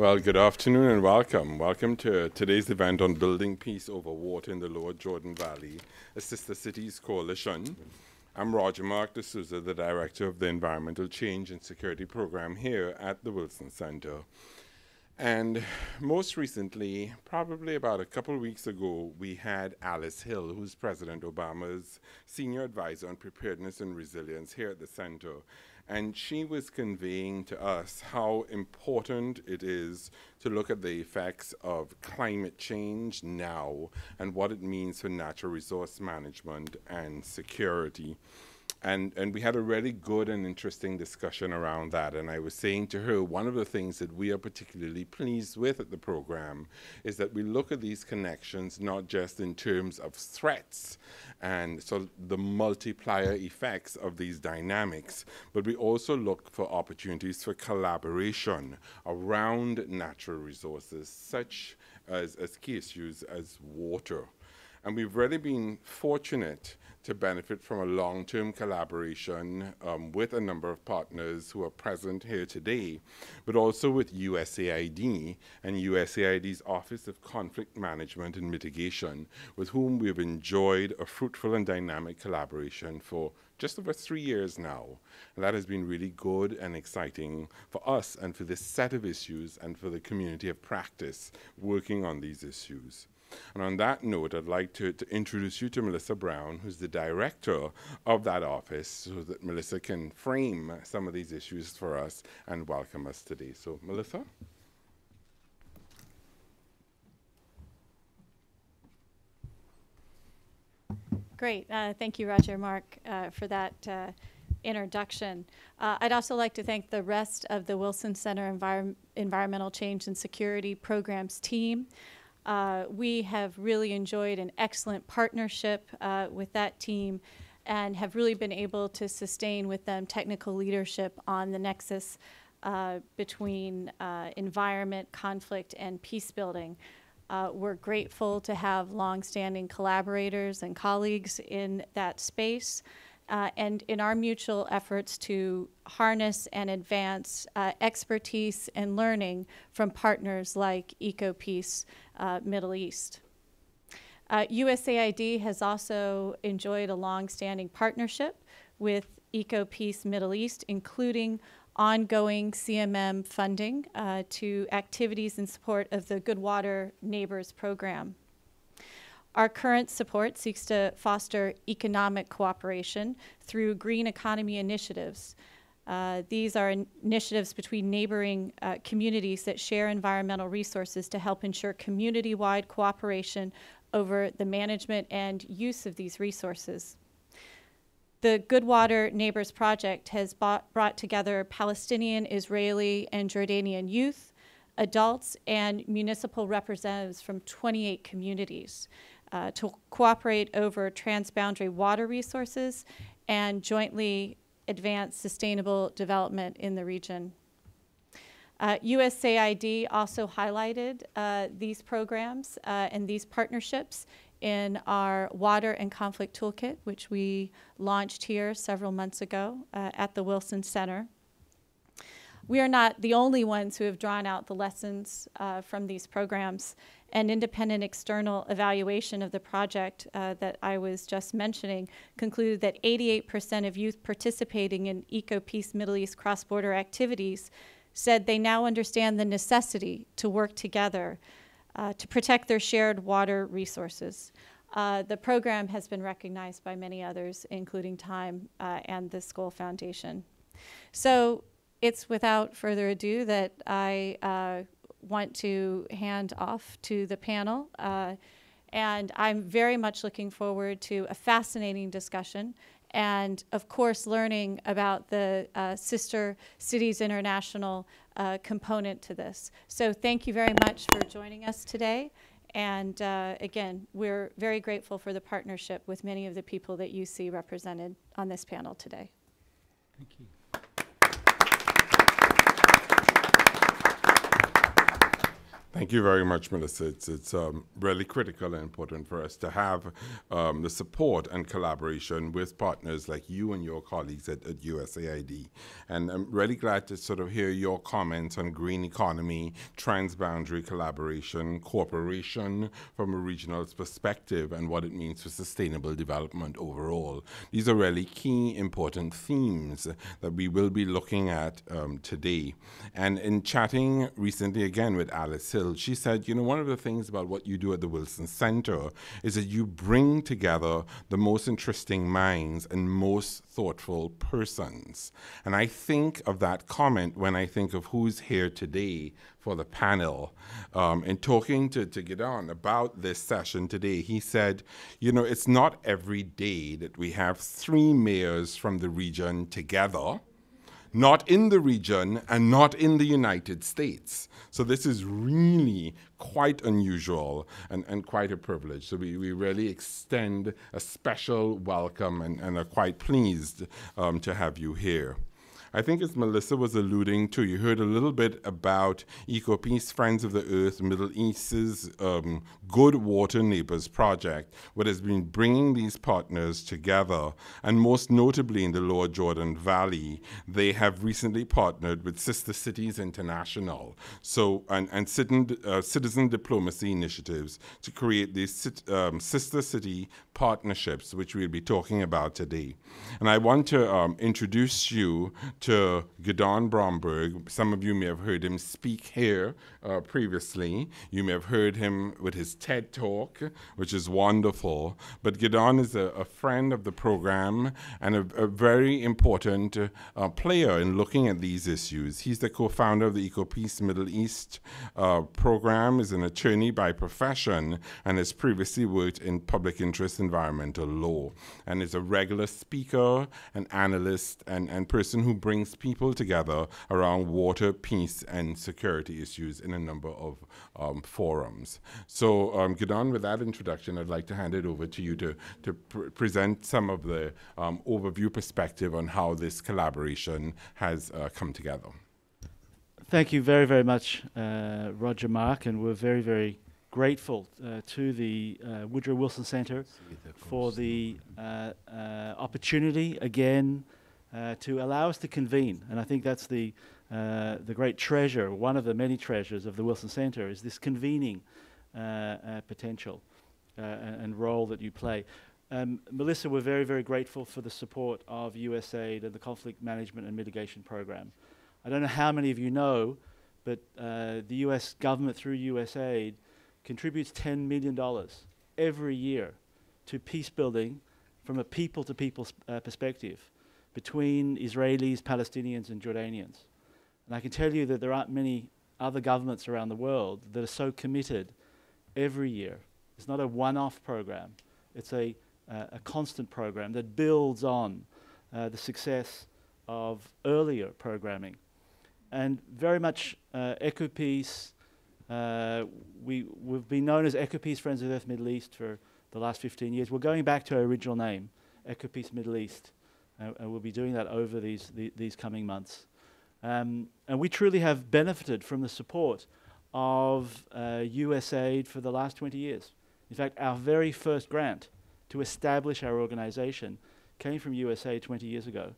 Well, good afternoon and welcome. Welcome to today's event on building peace over water in the Lower Jordan Valley, a Sister Cities Coalition. I'm Roger Mark D'Souza, the Director of the Environmental Change and Security Program here at the Wilson Center. And most recently, probably about a couple weeks ago, we had Alice Hill, who's President Obama's Senior Advisor on Preparedness and Resilience here at the center. And she was conveying to us how important it is to look at the effects of climate change now and what it means for natural resource management and security. And we had a really good and interesting discussion around that. And I was saying to her, one of the things that we are particularly pleased with at the program is that we look at these connections not just in terms of threats and so the multiplier effects of these dynamics, but we also look for opportunities for collaboration around natural resources, such as key issues as water. And we've really been fortunate to benefit from a long-term collaboration with a number of partners who are present here today, but also with USAID and USAID's Office of Conflict Management and Mitigation, with whom we've enjoyed a fruitful and dynamic collaboration for just over 3 years now. And that has been really good and exciting for us and for this set of issues and for the community of practice working on these issues. And on that note, I'd like to introduce you to Melissa Brown, who's the director of that office, so that Melissa can frame some of these issues for us and welcome us today. So, Melissa? Great. Thank you, Roger Mark, for that introduction. I'd also like to thank the rest of the Wilson Center Environmental Change and Security Programs team. We have really enjoyed an excellent partnership with that team and have really been able to sustain with them technical leadership on the nexus between environment, conflict, and peace building. We're grateful to have long-standing collaborators and colleagues in that space. And in our mutual efforts to harness and advance expertise and learning from partners like EcoPeace Middle East. USAID has also enjoyed a long-standing partnership with EcoPeace Middle East, including ongoing CMM funding to activities in support of the Good Water Neighbors program. Our current support seeks to foster economic cooperation through green economy initiatives. These are initiatives between neighboring communities that share environmental resources to help ensure community-wide cooperation over the management and use of these resources. The Good Water Neighbors Project has brought together Palestinian, Israeli, and Jordanian youth, adults, and municipal representatives from 28 communities to cooperate over transboundary water resources and jointly advance sustainable development in the region. USAID also highlighted these programs and these partnerships in our Water and Conflict Toolkit, which we launched here several months ago at the Wilson Center. We are not the only ones who have drawn out the lessons from these programs. An independent external evaluation of the project that I was just mentioning concluded that 88% of youth participating in EcoPeace Middle East cross-border activities said they now understand the necessity to work together to protect their shared water resources. The program has been recognized by many others, including Time and the Skoll Foundation. So it's without further ado that I want to hand off to the panel. And I'm very much looking forward to a fascinating discussion and, of course, learning about the Sister Cities International component to this. So thank you very much for joining us today. And again, we're very grateful for the partnership with many of the people that you see represented on this panel today. Thank you. Thank you very much, Melissa. It's really critical and important for us to have the support and collaboration with partners like you and your colleagues at USAID. And I'm really glad to sort of hear your comments on green economy, transboundary collaboration, cooperation from a regional perspective, and what it means for sustainable development overall. These are really key, important themes that we will be looking at today. And in chatting recently again with Alice Hill, she said, you know, one of the things about what you do at the Wilson Center is that you bring together the most interesting minds and most thoughtful persons. And I think of that comment when I think of who's here today for the panel. In talking to Gideon about this session today, he said, you know, it's not every day that we have 3 mayors from the region together, not in the region and not in the United States. So this is really quite unusual and quite a privilege. So we really extend a special welcome and are quite pleased to have you here. I think as Melissa was alluding to, you heard a little bit about EcoPeace, Friends of the Earth, Middle East's Good Water Neighbors project, what has been bringing these partners together. And most notably in the Lower Jordan Valley, they have recently partnered with Sister Cities International and citizen diplomacy initiatives to create these sister city partnerships, which we'll be talking about today. And I want to introduce you to Gideon Bromberg. Some of you may have heard him speak here previously. You may have heard him with his TED Talk, which is wonderful. But Gideon is a friend of the program and a very important player in looking at these issues. He's the co-founder of the EcoPeace Middle East program, is an attorney by profession, and has previously worked in public interest environmental law, and is a regular speaker, an analyst, and person who brings people together around water, peace, and security issues in a number of forums. So, Gideon, with that introduction, I'd like to hand it over to you to present some of the overview perspective on how this collaboration has come together. Thank you very, very much, Roger Mark, and we're very, very grateful to the Woodrow Wilson Center for the opportunity again to allow us to convene. And I think that's the great treasure, one of the many treasures of the Wilson Center, is this convening potential and role that you play. Melissa, we're very, very grateful for the support of USAID and the Conflict Management and Mitigation Program. I don't know how many of you know, but the US government through USAID contributes $10 million every year to peace building from a people-to-people perspective between Israelis, Palestinians, and Jordanians. And I can tell you that there aren't many other governments around the world that are so committed every year. It's not a one-off program. It's a constant program that builds on the success of earlier programming. And very much EcoPeace, we've been known as EcoPeace Friends of the Earth Middle East for the last 15 years. We're going back to our original name, EcoPeace Middle East, and we'll be doing that over these coming months. And we truly have benefited from the support of USAID for the last 20 years. In fact, our very first grant to establish our organization came from USAID 20 years ago.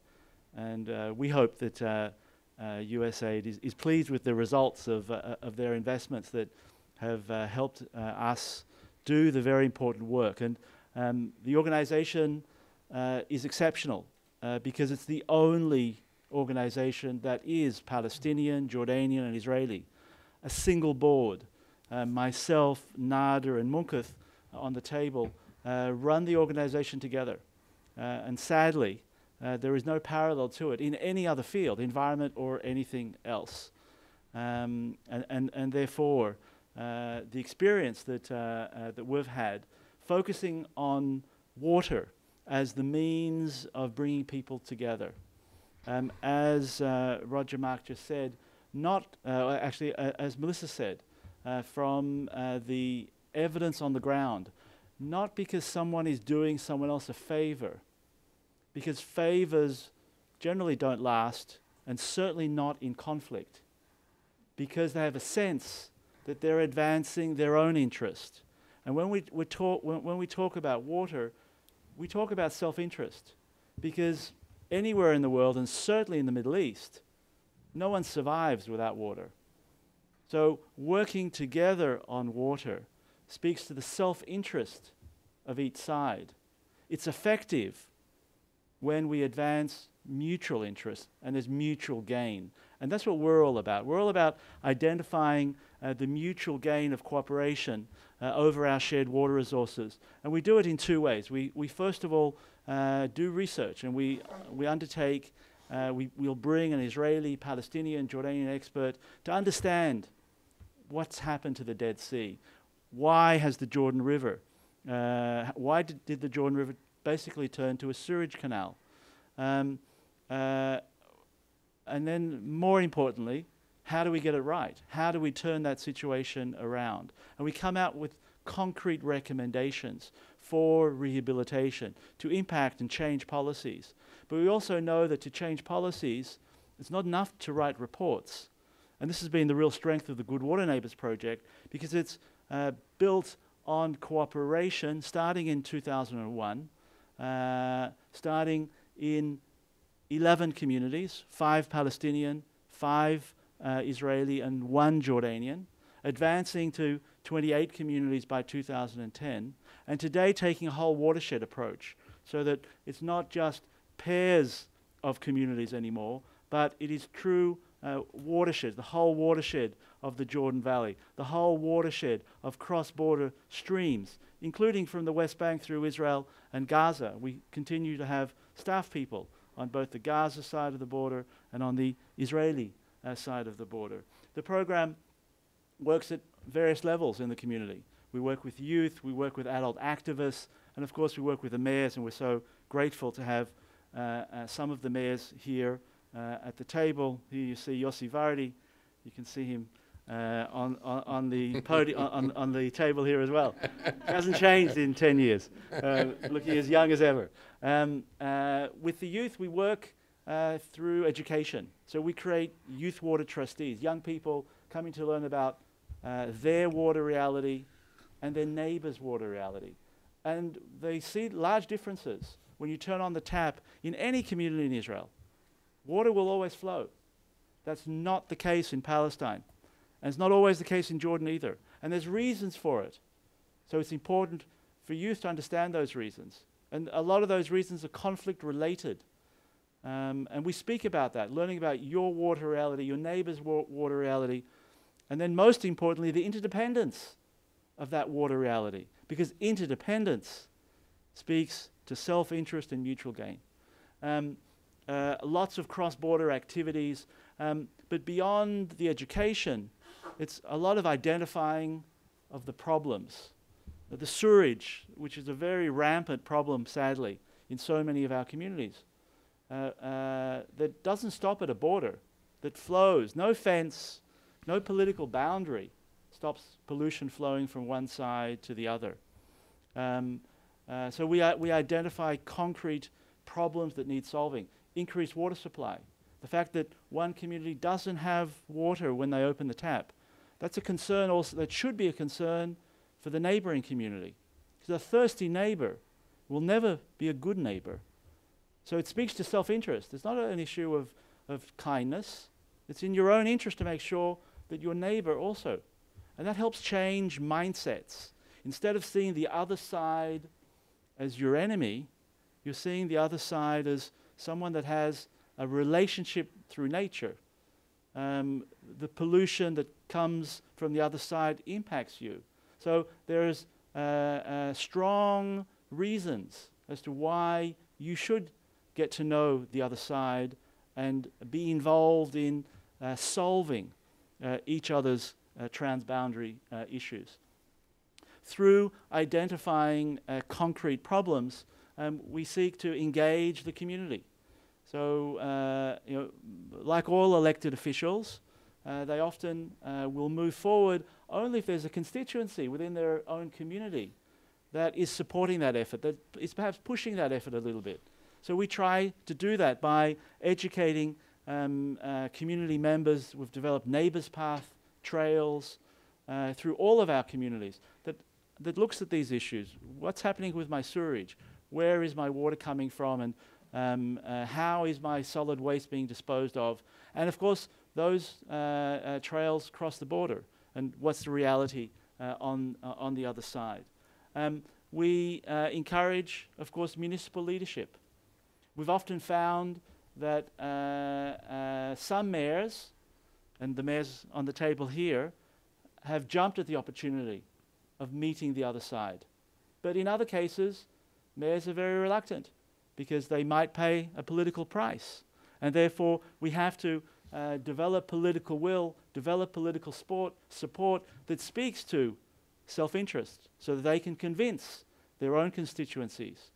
And we hope that USAID is pleased with the results of their investments that have helped us do the very important work. And the organization is exceptional because it's the only organization that is Palestinian, Jordanian, and Israeli. A single board. Myself, Nader, and Munketh on the table run the organization together. And sadly, there is no parallel to it in any other field, environment or anything else. And therefore, the experience that we've had, focusing on water as the means of bringing people together. As Roger Mark just said, as Melissa said, from the evidence on the ground, not because someone is doing someone else a favor, because favors generally don't last, and certainly not in conflict, because they have a sense that they're advancing their own interest. And when we talk about water, we talk about self-interest, because anywhere in the world, and certainly in the Middle East, no one survives without water. So working together on water speaks to the self-interest of each side. It's effective when we advance mutual interest and there's mutual gain. And that's what we're all about. We're all about identifying the mutual gain of cooperation over our shared water resources. And we do it in two ways. We first of all do research, and we undertake, we'll bring an Israeli, Palestinian, Jordanian expert to understand what's happened to the Dead Sea. Why has the Jordan River, why did the Jordan River basically turn to a sewage canal? And then, more importantly, how do we get it right? How do we turn that situation around? And we come out with concrete recommendations for rehabilitation, to impact and change policies. But we also know that to change policies, it's not enough to write reports. And this has been the real strength of the Good Water Neighbours project, because it's built on cooperation starting in 2001, starting in 11 communities, 5 Palestinian, 5 Israeli, and 1 Jordanian, advancing to 28 communities by 2010, and today taking a whole watershed approach, so that it's not just pairs of communities anymore, but it is true watersheds, the whole watershed of the Jordan Valley, the whole watershed of cross-border streams, including from the West Bank through Israel and Gaza. We continue to have staff people on both the Gaza side of the border and on the Israeli side of the border. The program works at various levels in the community. We work with youth, we work with adult activists, and of course we work with the mayors, and we're so grateful to have some of the mayors here at the table. Here you see Yossi Vardi. You can see him on the podium, on the table here as well. Hasn't changed in 10 years, looking as young as ever. With the youth, we work through education. So we create youth water trustees, young people coming to learn about their water reality and their neighbours' water reality. And they see large differences when you turn on the tap in any community in Israel. Water will always flow. That's not the case in Palestine. And it's not always the case in Jordan either. And there's reasons for it. So it's important for youth to understand those reasons. And a lot of those reasons are conflict related. And we speak about that, learning about your water reality, your neighbour's water reality, and then most importantly, the interdependence of that water reality. Because interdependence speaks to self-interest and mutual gain. Lots of cross-border activities, but beyond the education, it's a lot of identifying of the problems. The sewage, which is a very rampant problem, sadly, in so many of our communities, that doesn't stop at a border, that flows, no fence, no political boundary stops pollution flowing from one side to the other. So we identify concrete problems that need solving. Increased water supply. The fact that one community doesn't have water when they open the tap, that's a concern also, that should be a concern for the neighbouring community. Because a thirsty neighbour will never be a good neighbour. So it speaks to self-interest. It's not an issue of kindness. It's in your own interest to make sure that your neighbour also. And that helps change mindsets. Instead of seeing the other side as your enemy, you're seeing the other side as someone that has a relationship through nature. The pollution that comes from the other side impacts you. So there's strong reasons as to why you should get to know the other side and be involved in solving each other's transboundary issues. Through identifying concrete problems, we seek to engage the community. So, like all elected officials, they often will move forward only if there's a constituency within their own community that is supporting that effort, that is perhaps pushing that effort a little bit. So we try to do that by educating community members. We've developed neighbours path trails. through all of our communities that looks at these issues. What's happening with my sewerage? Where is my water coming from? And how is my solid waste being disposed of? And of course, those trails cross the border. And what's the reality on the other side? We encourage, of course, municipal leadership. We've often found that some mayors, and the mayors on the table here, have jumped at the opportunity of meeting the other side. But in other cases, mayors are very reluctant because they might pay a political price. And therefore, we have to develop political will, develop political support that speaks to self-interest so that they can convince their own constituencies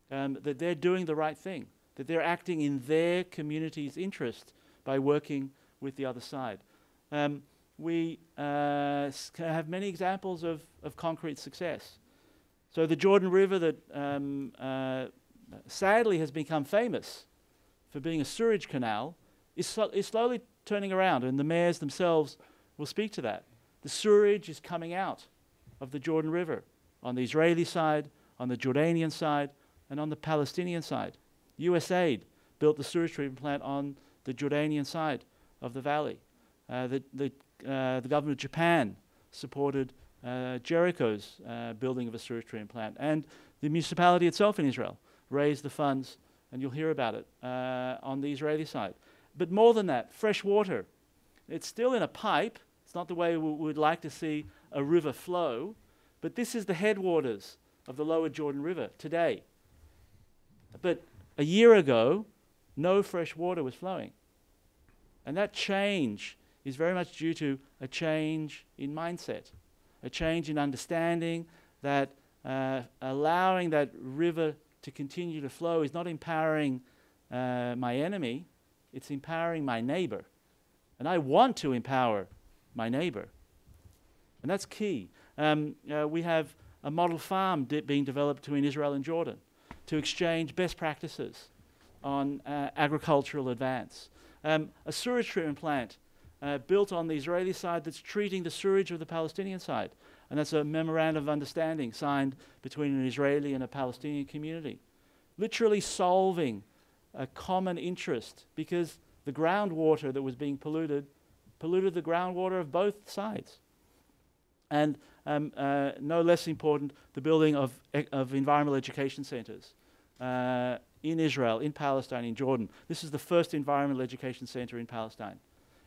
that they're doing the right thing, that they're acting in their community's interest by working with the other side. We have many examples of concrete success. So the Jordan River that sadly has become famous for being a sewage canal is slowly turning around, and the mayors themselves will speak to that. The sewage is coming out of the Jordan River on the Israeli side, on the Jordanian side, and on the Palestinian side. USAID built the sewage treatment plant on the Jordanian side of the valley. The government of Japan supported Jericho's building of a sewage treatment plant, and the municipality itself in Israel raised the funds, and you'll hear about it on the Israeli side. But more than that, fresh water. It's still in a pipe. It's not the way we would like to see a river flow, but this is the headwaters of the lower Jordan River today. But a year ago, no fresh water was flowing. And that change is very much due to a change in mindset, a change in understanding that allowing that river to continue to flow is not empowering my enemy, it's empowering my neighbor. And I want to empower my neighbor. And that's key. We have a model farm being developed between Israel and Jordan to exchange best practices on agricultural advance. A sewage treatment plant built on the Israeli side that's treating the sewage of the Palestinian side. And that's a memorandum of understanding signed between an Israeli and a Palestinian community. Literally solving a common interest, because the groundwater that was being polluted the groundwater of both sides. And no less important, the building of environmental education centers in Israel, in Palestine, in Jordan. This is the first environmental education center in Palestine.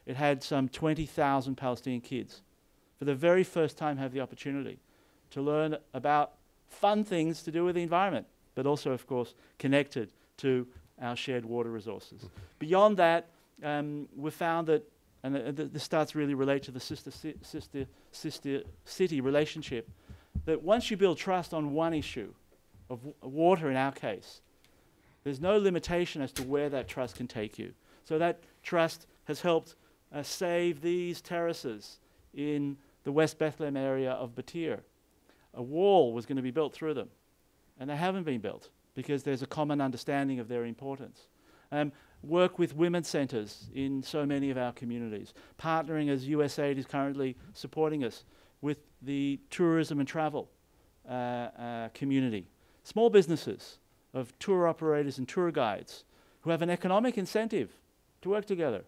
It had some 20,000 Palestinian kids for the very first time have the opportunity to learn about fun things to do with the environment, but also, of course, connected to our shared water resources. Beyond that, we found that, and this starts really relate to the sister city relationship, that once you build trust on one issue, of water in our case, there's no limitation as to where that trust can take you. So that trust has helped save these terraces in the West Bethlehem area of Batir. A wall was going to be built through them, and they haven't been built because there's a common understanding of their importance. Work with women's centers in so many of our communities, partnering as USAID is currently supporting us with the tourism and travel community. Small businesses of tour operators and tour guides who have an economic incentive to work together.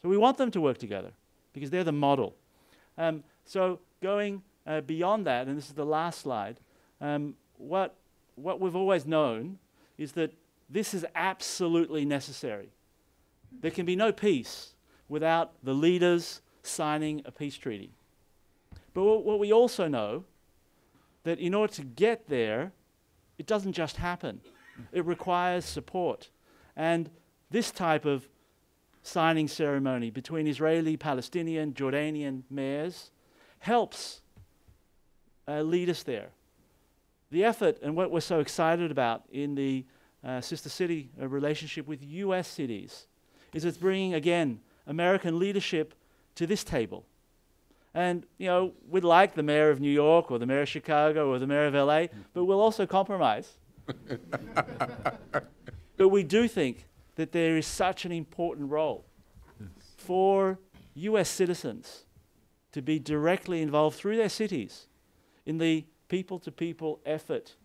So we want them to work together because they're the model. So going beyond that, and this is the last slide, what we've always known is that this is absolutely necessary. There can be no peace without the leaders signing a peace treaty. But what we also know, that in order to get there, it doesn't just happen. It requires support. And this type of signing ceremony between Israeli, Palestinian, Jordanian mayors helps lead us there. The effort, and what we're so excited about in the sister city relationship with US cities, is it's bringing, again, American leadership to this table. And, you know, we'd like the mayor of New York or the mayor of Chicago or the mayor of LA, but we'll also compromise. But we do think that there is such an important role for US citizens to be directly involved through their cities in the people-to-people effort,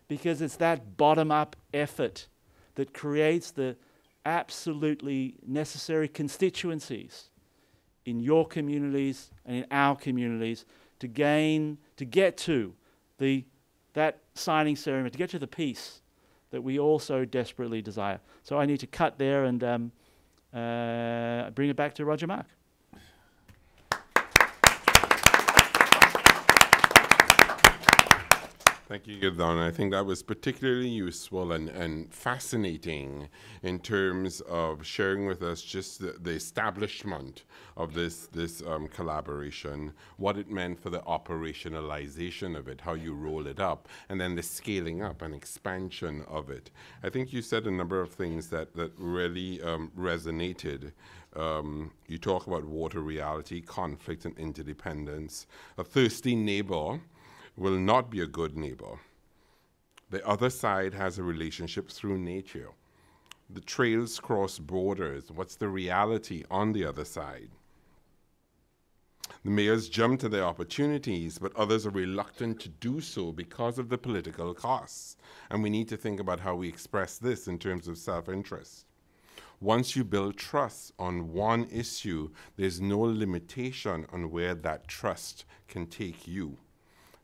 because it's that bottom-up effort that creates the absolutely necessary constituencies in your communities and in our communities to get to that signing ceremony, to get to the peace that we all so desperately desire. So I need to cut there and bring it back to Roger Mark. Thank you, Gideon. I think that was particularly useful and fascinating in terms of sharing with us just the establishment of this collaboration, what it meant for the operationalization of it, how you roll it up, and then the scaling up and expansion of it. I think you said a number of things that really resonated. You talk about water reality, conflict and interdependence. A thirsty neighbor will not be a good neighbor. The other side has a relationship through nature. The trails cross borders. What's the reality on the other side? The mayors jump to their opportunities, but others are reluctant to do so because of the political costs. And we need to think about how we express this in terms of self-interest. Once you build trust on one issue, there's no limitation on where that trust can take you.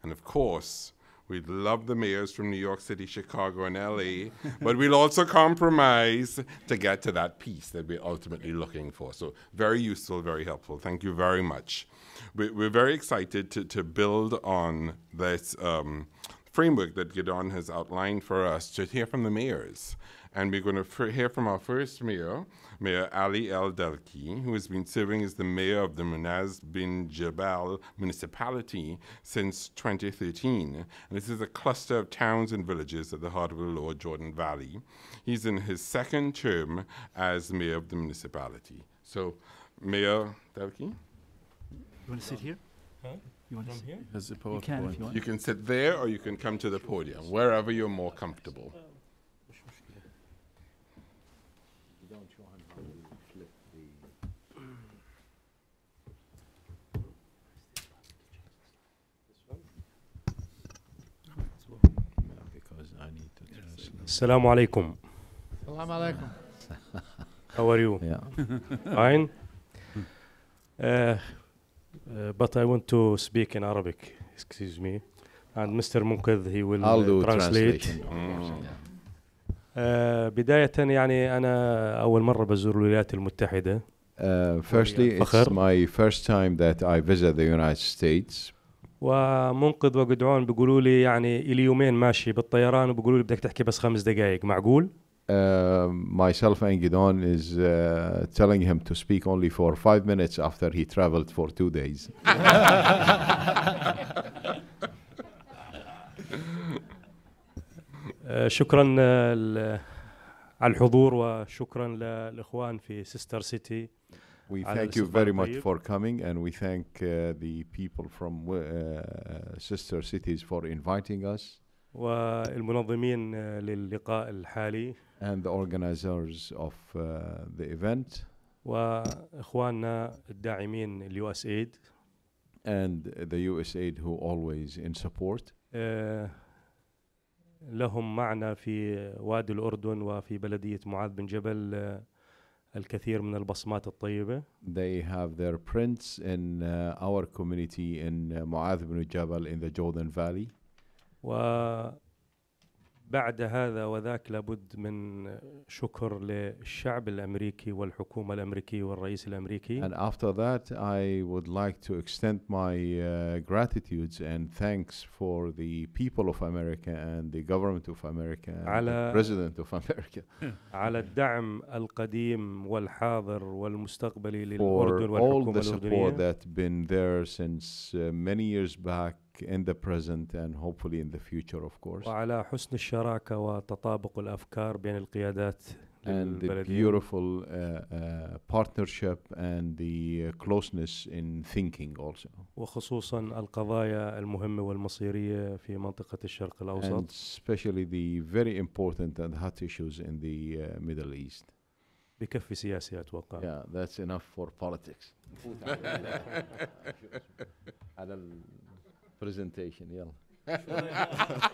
And of course, we'd love the mayors from New York City, Chicago, and LA, but we'll also compromise to get to that peace that we're ultimately looking for. So very useful, very helpful. Thank you very much. We're very excited to build on this framework that Gideon has outlined for us to hear from the mayors. And we're going to hear from our first mayor, Mayor Ali El Deli, who has been serving as the mayor of the Munaz bin Jabal municipality since 2013. And this is a cluster of towns and villages at the heart of the Lower Jordan Valley. He's in his second term as mayor of the municipality. So, Mayor Deli? You want to sit here? Huh? You want to sit here? You can if you want. You can sit there or you can come to the podium, wherever you're more comfortable. Assalamu alaikum. Assalamu alaikum. How are you? Yeah. Fine. But I want to speak in Arabic. Excuse me. And Mr. Munkadh, he will I'll do translate. translation. بداية يعني أنا أول مرة بزور الولايات المتحدة. Firstly, it's my first time that I visit the United States. ومنقذ وجدعون بيقولوا لي يعني إلي يومين ماشي بالطيران وبيقولوا لي بدك تحكي بس 5 دقائق معقول؟ Myself and Gideon is telling him to speak only for 5 minutes after he traveled for 2 days. شكرا على الحضور وشكرا للإخوان في سيستر سيتي. We thank you very much for coming, and we thank the people from sister cities for inviting us. والمنظمين للقاء الحالي. And the organizers of the event. وإخواننا الداعمين USAID. And the USAID who always in support. لهم معنا في وادي الأردن وفي بلدية معاذ بن جبل الكثير من البصمات الطيبة. They have their prints in our community in Mu'adh bin Jabal in the Jordan Valley. وبعد هذا وذاك لابد من شكر للشعب الأمريكي والحكومة الأمريكية والرئيس الأمريكي. And after that, I would like to extend my gratitudes and thanks for the people of America and the government of America and the president of America. على الدعم القديم والحاضر والمستقبلي للأردن والحكومة الأردنية. For all the support that's been there since many years back, in the present and hopefully in the future, of course. وعلى حسن الشراكة وتطابق الأفكار بين القيادات. And the beautiful partnership and the closeness in thinking also. وخصوصا القضايا المهمة والمصيرية في منطقة الشرق الأوسط. And especially the very important and hot issues in the Middle East. بكفي سياسي أتوقع. Yeah, that's enough for politics. على ال presentation يلا.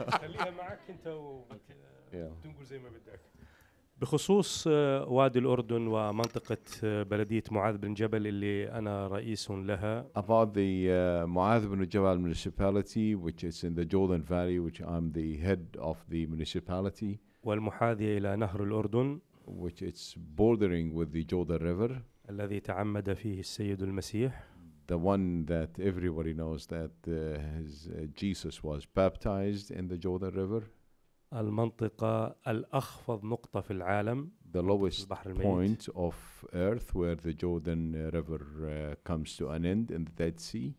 خليها معك أنت وتنقل زي ما بدك. بخصوص وادي الأردن ومنطقة بلدية معاذ بن جبل اللي أنا رئيس لها. About the Mu'adh bin Jabal municipality, which is in the Jordan Valley, which I'm the head of the municipality. والمحاذية إلى نهر الأردن. Which it's bordering with the Jordan River. الذي تعمد فيه السيد المسيح. The one that everybody knows that Jesus was baptized in the Jordan River. المنطقة الأخفض نقطة في العالم. The lowest point of earth where the Jordan River comes to an end in the Dead Sea.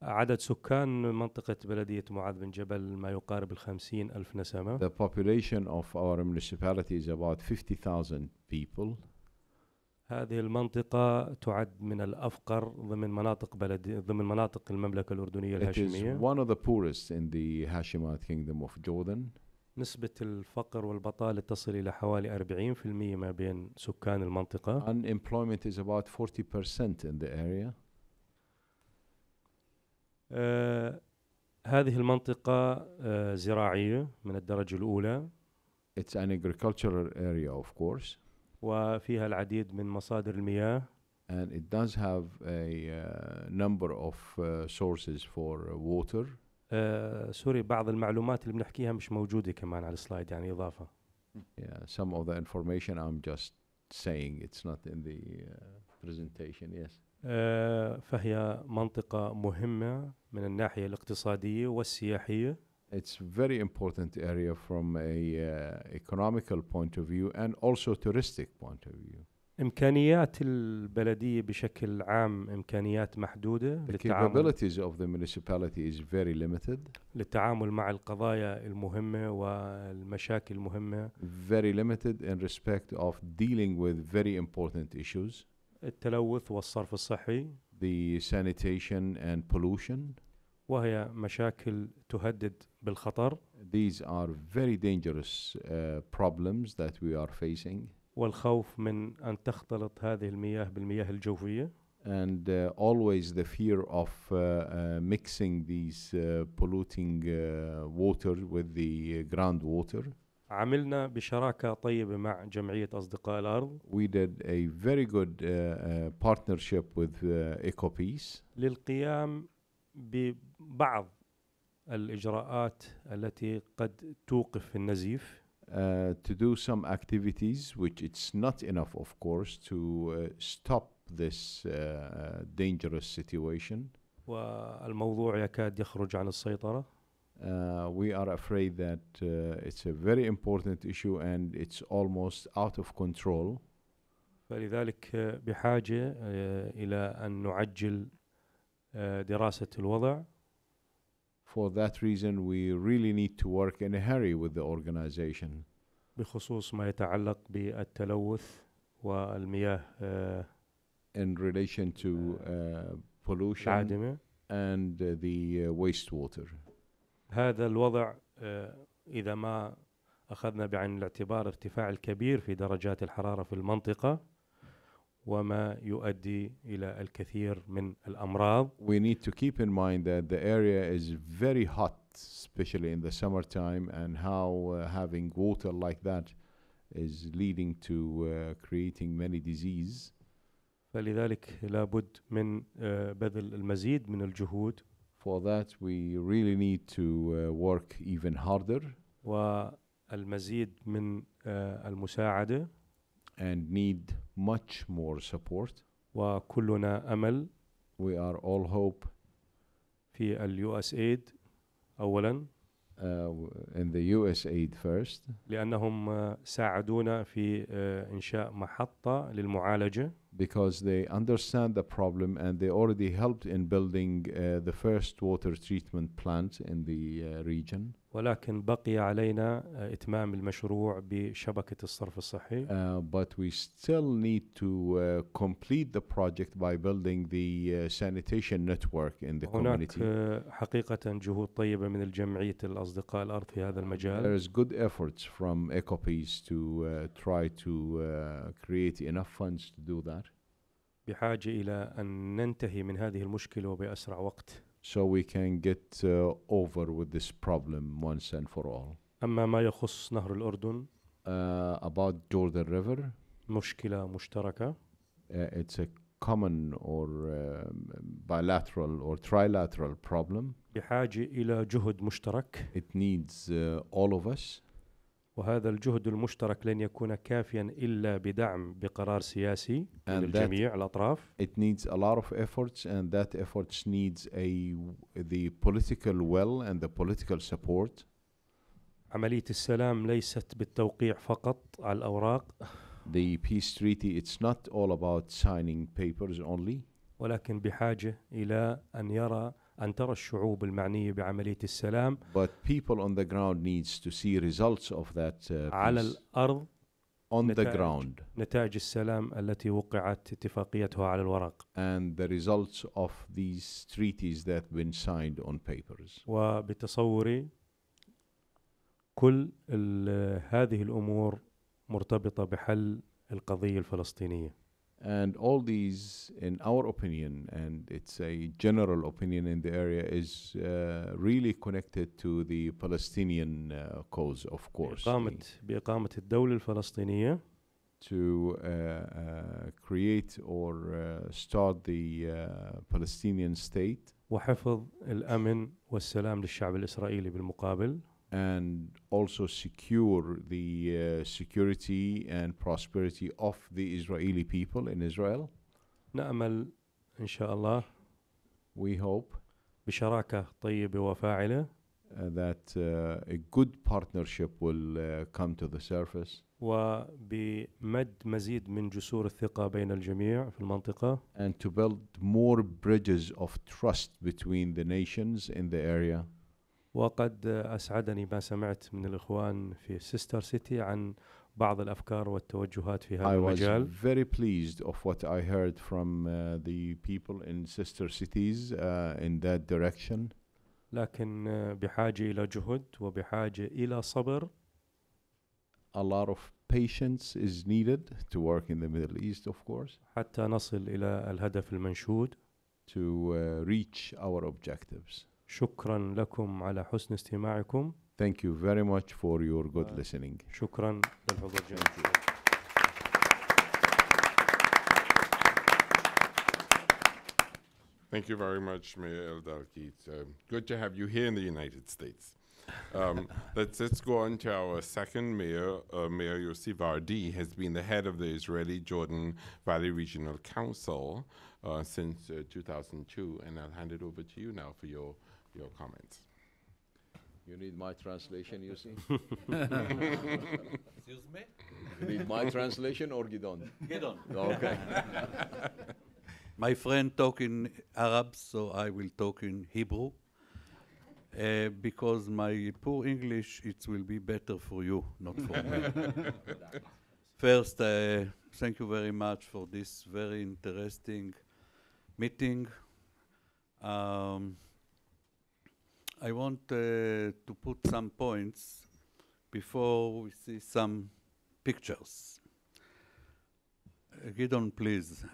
عدد سكان منطقة بلدية معاذ بن جبل ما يقارب 50,000 نسمة. The population of our municipality is about 50,000 people. هذه المنطقة تعد من الأفقر ضمن مناطق المملكة الأردنية الهاشمية. It is one of the poorest in the Hashemite kingdom of Jordan. نسبة الفقر والبطالة تصل إلى حوالي 40% ما بين سكان المنطقة. Unemployment is about 40% in the area. هذه المنطقة زراعية من الدرجة الأولى. It's an agricultural area, of course. وفيها العديد من مصادر المياه. And it does have a number of sources for water. سوري بعض المعلومات اللي بنحكيها مش موجودة كمان على السلايد يعني إضافة. Yeah, some of the information I'm just saying, it's not in the presentation, yes. فهي منطقة مهمة من الناحية الاقتصادية والسياحية. It's very important area from a economical point of view and also touristic point of view. إمكانيات البلدية بشكل عام إمكانيات محدودة. The capabilities of the municipality is very limited. للتعامل مع القضايا المهمة والمشاكل المهمة. Very limited in respect of dealing with very important issues. التلوث والصرف الصحي. The sanitation and pollution. وهي مشاكل تهدد بالخطر. These are very dangerous problems that we are facing. والخوف من أن تختلط هذه المياه بالمياه الجوفية. And always the fear of mixing these polluting water with the groundwater. عملنا بشراكة طيبة مع جمعية أصدقاء الأرض. We did a very good partnership with EcoPeace. للقيام ببعض الإجراءات التي قد توقف النزيف. To do some activities which it's not enough of course to stop this dangerous situation. والموضوع يكاد يخرج عن السيطرة. We are afraid that it's a very important issue and it's almost out of control. فلذلك بحاجة إلى أن نعجل دراسة الوضع. For that reason we really need to work in a hurry with the organization. بخصوص ما يتعلق بالتلوث والمياه in relation to pollution العادمة and the wastewater. هذا الوضع إذا ما أخذنا بعين الاعتبار ارتفاع الكبير في درجات الحرارة في المنطقة وما يؤدي إلى الكثير من الأمراض. We need to keep in mind that the area is very hot, especially in the summertime, and how having water like that is leading to creating many diseases. فلذلك لابد من بذل المزيد من الجهود. For that we really need to work even harder. والمزيد من المساعدة. And need much more support. وكلنا أمل. We are all hope. في USAID أولاً. In the USAID first. لأنهم ساعدونا في إنشاء محطة للمعالجة. Because they understand the problem and they already helped in building the first water treatment plant in the region. ولكن بقي علينا إتمام المشروع بشبكة الصرف الصحي. But we still need to complete the project by building the sanitation network in the community. هناك حقيقة جهود طيبة من الجمعية الأصدقاء الأرض في هذا المجال. There is good efforts from EcoPeace to try to create enough funds to do that. بحاجة إلى أن ننتهي من هذه المشكلة وبأسرع وقت. So we can get over with this problem once and for all. أما ما يخص نهر الأردن About Jordan River, مشكلة مشتركة. it's a common or bilateral or trilateral problem. بحاجة إلى جهد مشترك. It needs all of us. وهذا الجهد المشترك لن يكون كافيا إلا بدعم بقرار سياسي من الجميع الأطراف. It needs a lot of efforts, and that efforts needs the political will and the political support. عملية السلام ليست بالتوقيع فقط على الأوراق. The peace treaty, it's not all about signing papers only. ولكن بحاجة إلى أن ترى الشعوب المعنية بعملية السلام But people on the ground needs to see results of that على peace الأرض. on the ground, نتائج السلام التي وقعت اتفاقيتها على الورق. and the results of these treaties that have been signed on papers. وبتصوري كل هذه الأمور مرتبطة بحل القضية الفلسطينية. And all these, in our opinion, and it's a general opinion in the area, is really connected to the Palestinian cause, of course. بإقامة الدولة الفلسطينية. To create or start the Palestinian state. وحفظ الأمن والسلام للشعب الإسرائيلي بالمقابل. And also secure the security and prosperity of the Israeli people in Israel. نأمل إن شاء الله. We hope بشراكة طيبة وفاعلة. That a good partnership will come to the surface. وبمد مزيد من جسور الثقة بين الجميع في المنطقة. And to build more bridges of trust between the nations in the area. وقد أسعدني ما سمعت من الإخوان في سيستر سيتي عن بعض الأفكار والتوجهات في هذا المجال. I was very pleased of what I heard from the people in sister cities in that direction. لكن بحاجة إلى جهد وبحاجة إلى صبر. A lot of patience is needed to work in the Middle East, of course. حتى نصل إلى الهدف المنشود. To reach our objectives. شكرا لكم على حسن استماعكم. Thank you very much for your good listening. شكرا للحضور جميعا. Thank you very much, Mayor El Deli. It's good to have you here in the United States. Let's go on to our second mayor. Mayor Yossi Vardi has been the head of the Israeli Jordan Valley Regional Council since 2002, and I'll hand it over to you now for your comments. You need my translation, Yossi? Excuse me? You need my translation or Gidon? Gidon. Okay. My friend talk in Arab, so I will talk in Hebrew. Because my poor English, it will be better for you, not for me. First, thank you very much for this very interesting meeting. I want to put some points before we see some pictures. Gidon, please.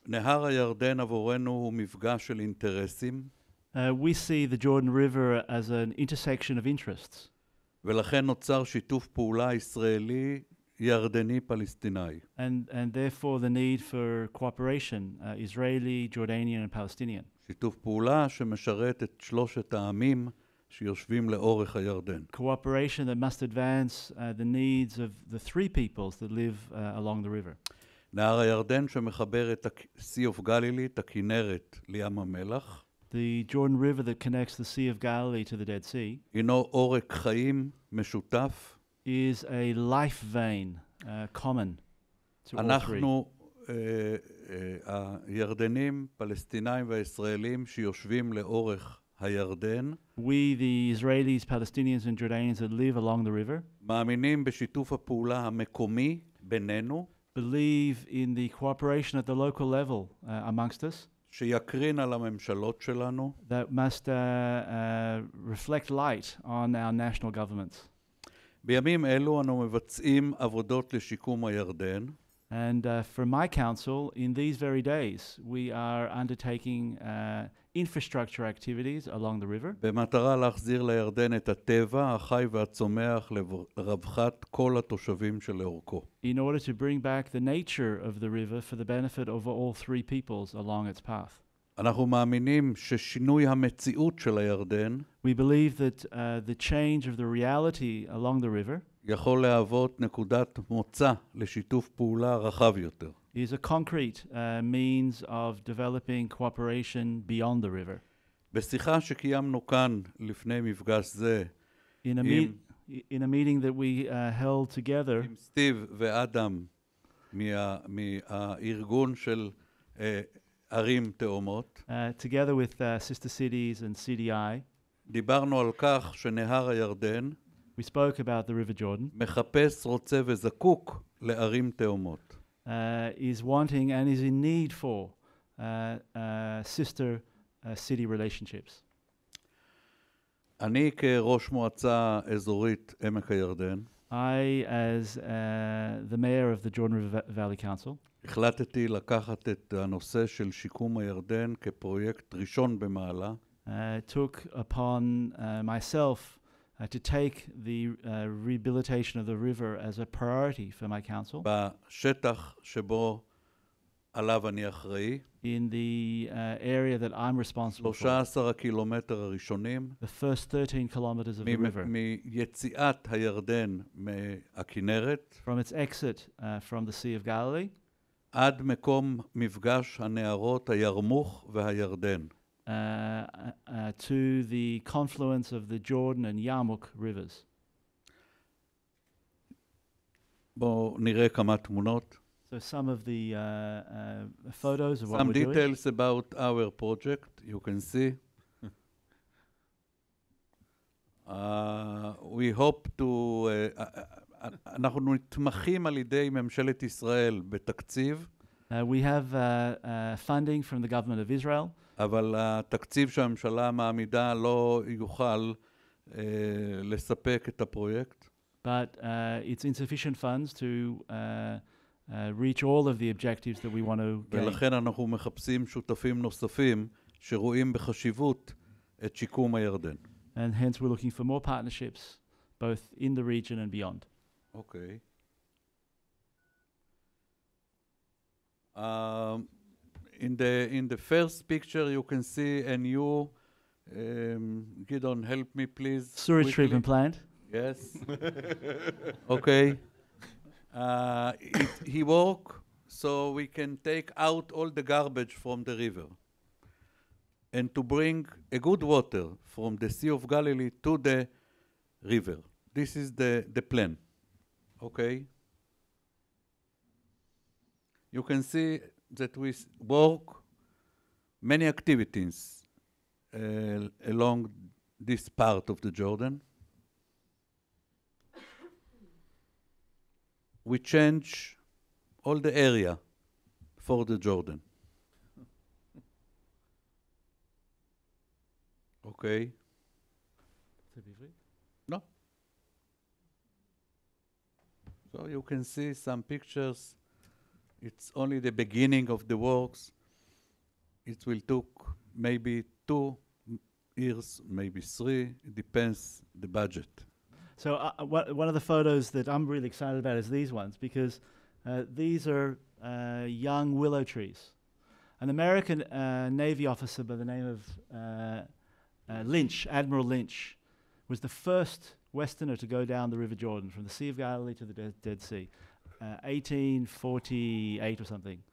נהר הירדן עבורנו הוא מפגש של אינטרסים. We see the Jordan River as an intersection of interests. ולכן נוצר שיתוף פעולה ישראלי ירדני פלסטיני. And therefore the need for cooperation, Israeli, Jordanian and Palestinian. שיתוף פעולה שמשרת את שלושת העמים שיושבים לאורך הירדן. Cooperation that must advance the needs of the three peoples that live along the river. נהר הירדן שמחבר את Sea of Galilee, את הכנרת לים המלח. The Jordan River that connects the Sea of Galilee to the Dead Sea. הינו עורק חיים משותף. Is a life vein common to all three. אנחנו הירדנים, פלסטינאים והישראלים שיושבים לאורך הירדן We, the Israelis, Palestinians, and Jordanians that live along the river, מאמינים בשיתוף הפעולה המקומי בינינו, believe in the cooperation at the local level amongst us שיקרין על הממשלות שלנו, that must reflect light on our national governments. בימים אלו אנו מבצעים עבודות לשיקום הירדן, And from my council, in these very days, we are undertaking infrastructure activities along the river במטרה להחזיר לירדן את הטבע, החי והצומח לרווחת כל התושבים שלאורכו. in order to bring back the nature of the river for the benefit of all three peoples along its path. אנחנו מאמינים ששינוי המציאות של הירדן We believe that the change of the reality along the river יכול להוות נקודת מוצא לשיתוף פעולה רחב יותר. is a concrete means of developing cooperation beyond the river. בשיחה שקיימנו כאן לפני מפגש זה In a meeting that we held together עם סטיב ואדם מהארגון של ערים תאומות, together with Sister Cities and CDI, דיברנו על כך שנהר הירדן we spoke about the River Jordan, מחפש, רוצה וזקוק לערים תאומות. is wanting and is in need for sister city relationships. אני כראש מועצה אזורית עמק הירדן, I, as the mayor of the Jordan River Valley Council, החלטתי לקחת את הנושא של שיקום הירדן כפרויקט ראשון במעלה, took upon myself to take the rehabilitation of the river as a priority for my council בשטח שבו עליו אני אחראי, in the area that I'm responsible for, 13 הקילומטר הראשונים, the first 13 kilometers of the river, מיציאת הירדן מהכנרת, from its exit from the Sea of Galilee עד מקום מפגש הנהרות הירמוך והירדן. to the confluence of the Jordan and Yarmouk rivers. בואו נראה כמה תמונות. So some of the photos of what Some we're doing. details about our project, you can see. We hope to... אנחנו נתמכים על ידי ממשלת ישראל בתקציב, We have funding from the government of Israel, אבל התקציב שהממשלה מעמידה לא יוכל לספק את הפרויקט. but it's insufficient funds to reach all of the objectives that we want to gain. ולכן אנחנו מחפשים שותפים נוספים שרואים בחשיבות את שיקום הירדן. And hence we're looking for more partnerships, both in the region and beyond. Okay. In the first picture you can see a new, Gidon, help me please. Sewage quickly. treatment plant. Yes. Okay. He work so we can take out all the garbage from the river and to bring a good water from the Sea of Galilee to the river. This is the plan. Okay. You can see that we work many activities along this part of the Jordan. We change all the area for the Jordan. Okay. No. So you can see some pictures. It's only the beginning of the works. It will take maybe 2 years, maybe 3. It depends the budget. So one of the photos that I'm really excited about is these ones, because these are young willow trees. An American Navy officer by the name of Lynch, Admiral Lynch, was the first Westerner to go down the River Jordan from the Sea of Galilee to the Dead Sea, 1848 or something.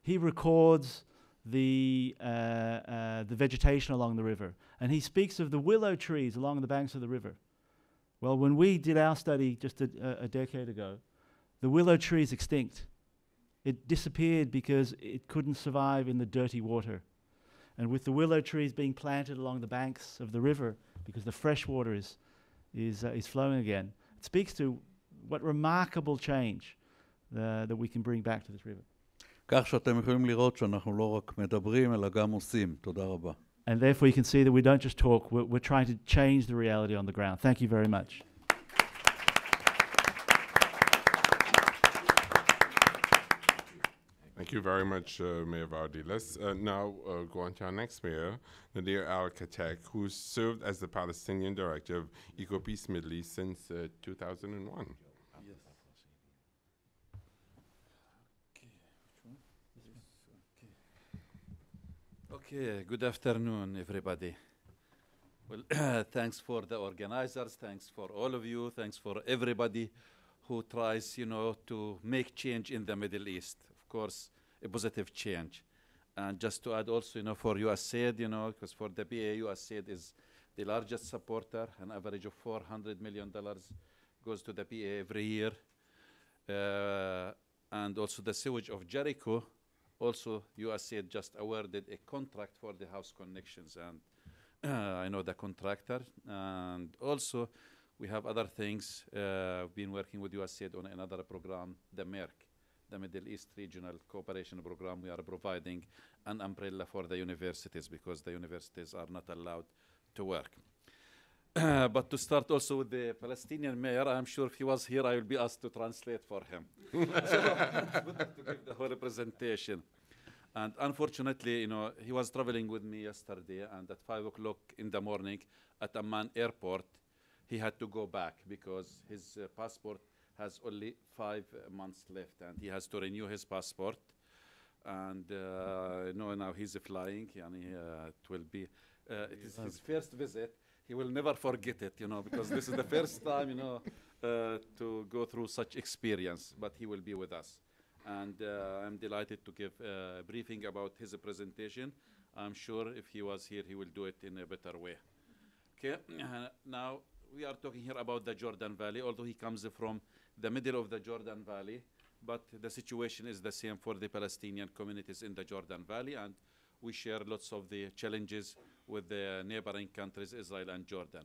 He records the vegetation along the river, and he speaks of the willow trees along the banks of the river. Well, when we did our study just a decade ago, the willow tree is extinct. It disappeared because it couldn't survive in the dirty water. And with the willow trees being planted along the banks of the river, because the fresh water is flowing again, it speaks to what remarkable change that we can bring back to this river. כך שאתם יכולים לראות שאנחנו לא רק מדברים, אלא גם עושים. תודה רבה. And therefore you can see that we don't just talk, we're trying to change the reality on the ground. Thank you very much. Thank you very much, Mayor Vardi. Let's now go on to our next mayor, Nader Al-Khateeb, who served as the Palestinian director of EcoPeace Middle East since 2001. Okay, good afternoon, everybody. Well, thanks for the organizers, thanks for all of you, thanks for everybody who tries, to make change in the Middle East. Of course, a positive change. And just to add also, for USAID, because for the PA, USAID is the largest supporter, an average of $400 million goes to the PA every year. And also the sewage of Jericho, also USAID just awarded a contract for the house connections, and I know the contractor. And also we have other things. We've been working with USAID on another program, the MERC, the Middle East Regional Cooperation Program. We are providing an umbrella for the universities because the universities are not allowed to work. But to start also with the Palestinian mayor, I'm sure if he was here, I will be asked to translate for him. So it's better to give the whole presentation. And unfortunately, he was traveling with me yesterday, and at 5 o'clock in the morning at Amman airport, he had to go back because his passport has only 5 months left, and he has to renew his passport. And now he's flying, and it will be it is his first visit. He will never forget it, because this is the first time, to go through such experience, but he will be with us. And I'm delighted to give a briefing about his presentation. I'm sure if he was here, he will do it in a better way. Okay, now we are talking here about the Jordan Valley, although he comes from the middle of the Jordan Valley, but the situation is the same for the Palestinian communities in the Jordan Valley, and we share lots of the challenges with the neighboring countries, Israel and Jordan.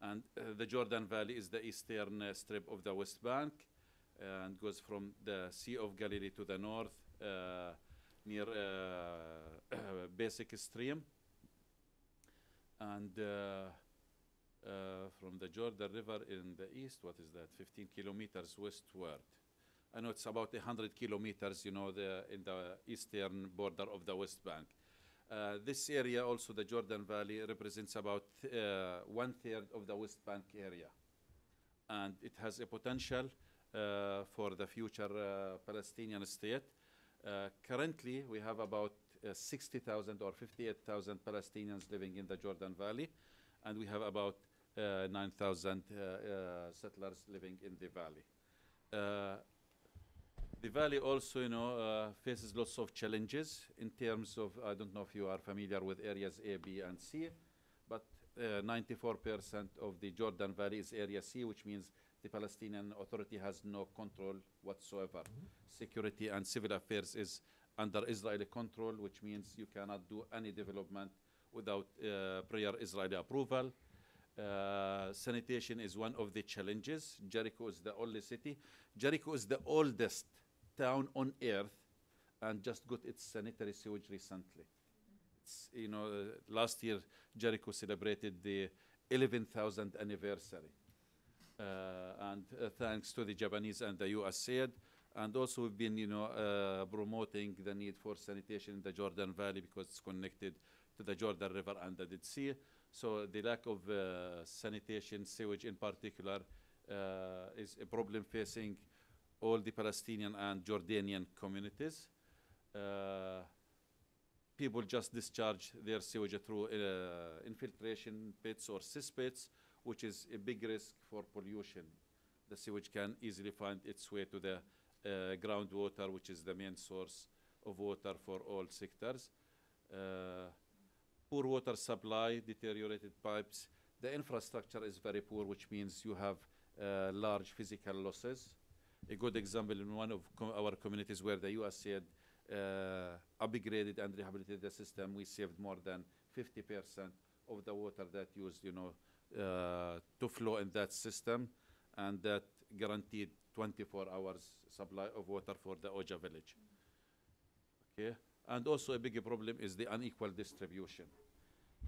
And the Jordan Valley is the eastern strip of the West Bank, and goes from the Sea of Galilee to the north, near Basic Stream. And from the Jordan River in the east, what is that, 15 kilometers westward. I know it's about 100 kilometers, in the eastern border of the West Bank. This area, also the Jordan Valley, represents about 1/3 of the West Bank area. And it has a potential for the future Palestinian state. Currently, we have about 60,000 or 58,000 Palestinians living in the Jordan Valley, and we have about 9,000 settlers living in the valley. The valley also, faces lots of challenges in terms of, I don't know if you are familiar with areas A, B, and C, but 94% of the Jordan Valley is Area C, which means the Palestinian Authority has no control whatsoever. Security and civil affairs is under Israeli control, which means you cannot do any development without prior Israeli approval. Sanitation is one of the challenges. Jericho is the only city. Jericho is the oldest town on earth and just got its sanitary sewage recently. It's, last year Jericho celebrated the 11,000th anniversary. And thanks to the Japanese and the USAID. And also we've been, promoting the need for sanitation in the Jordan Valley because it's connected to the Jordan River and the Dead Sea. So the lack of sanitation, sewage in particular, is a problem facing all the Palestinian and Jordanian communities. People just discharge their sewage through infiltration pits or cesspits, which is a big risk for pollution. The sewage can easily find its way to the groundwater, which is the main source of water for all sectors. Poor water supply, deteriorated pipes. The infrastructure is very poor, which means you have large physical losses. A good example in one of our communities where the USAID upgraded and rehabilitated the system, we saved more than 50% of the water that used, to flow in that system, and that guaranteed 24 hours supply of water for the Oja village. Okay, and also a big problem is the unequal distribution.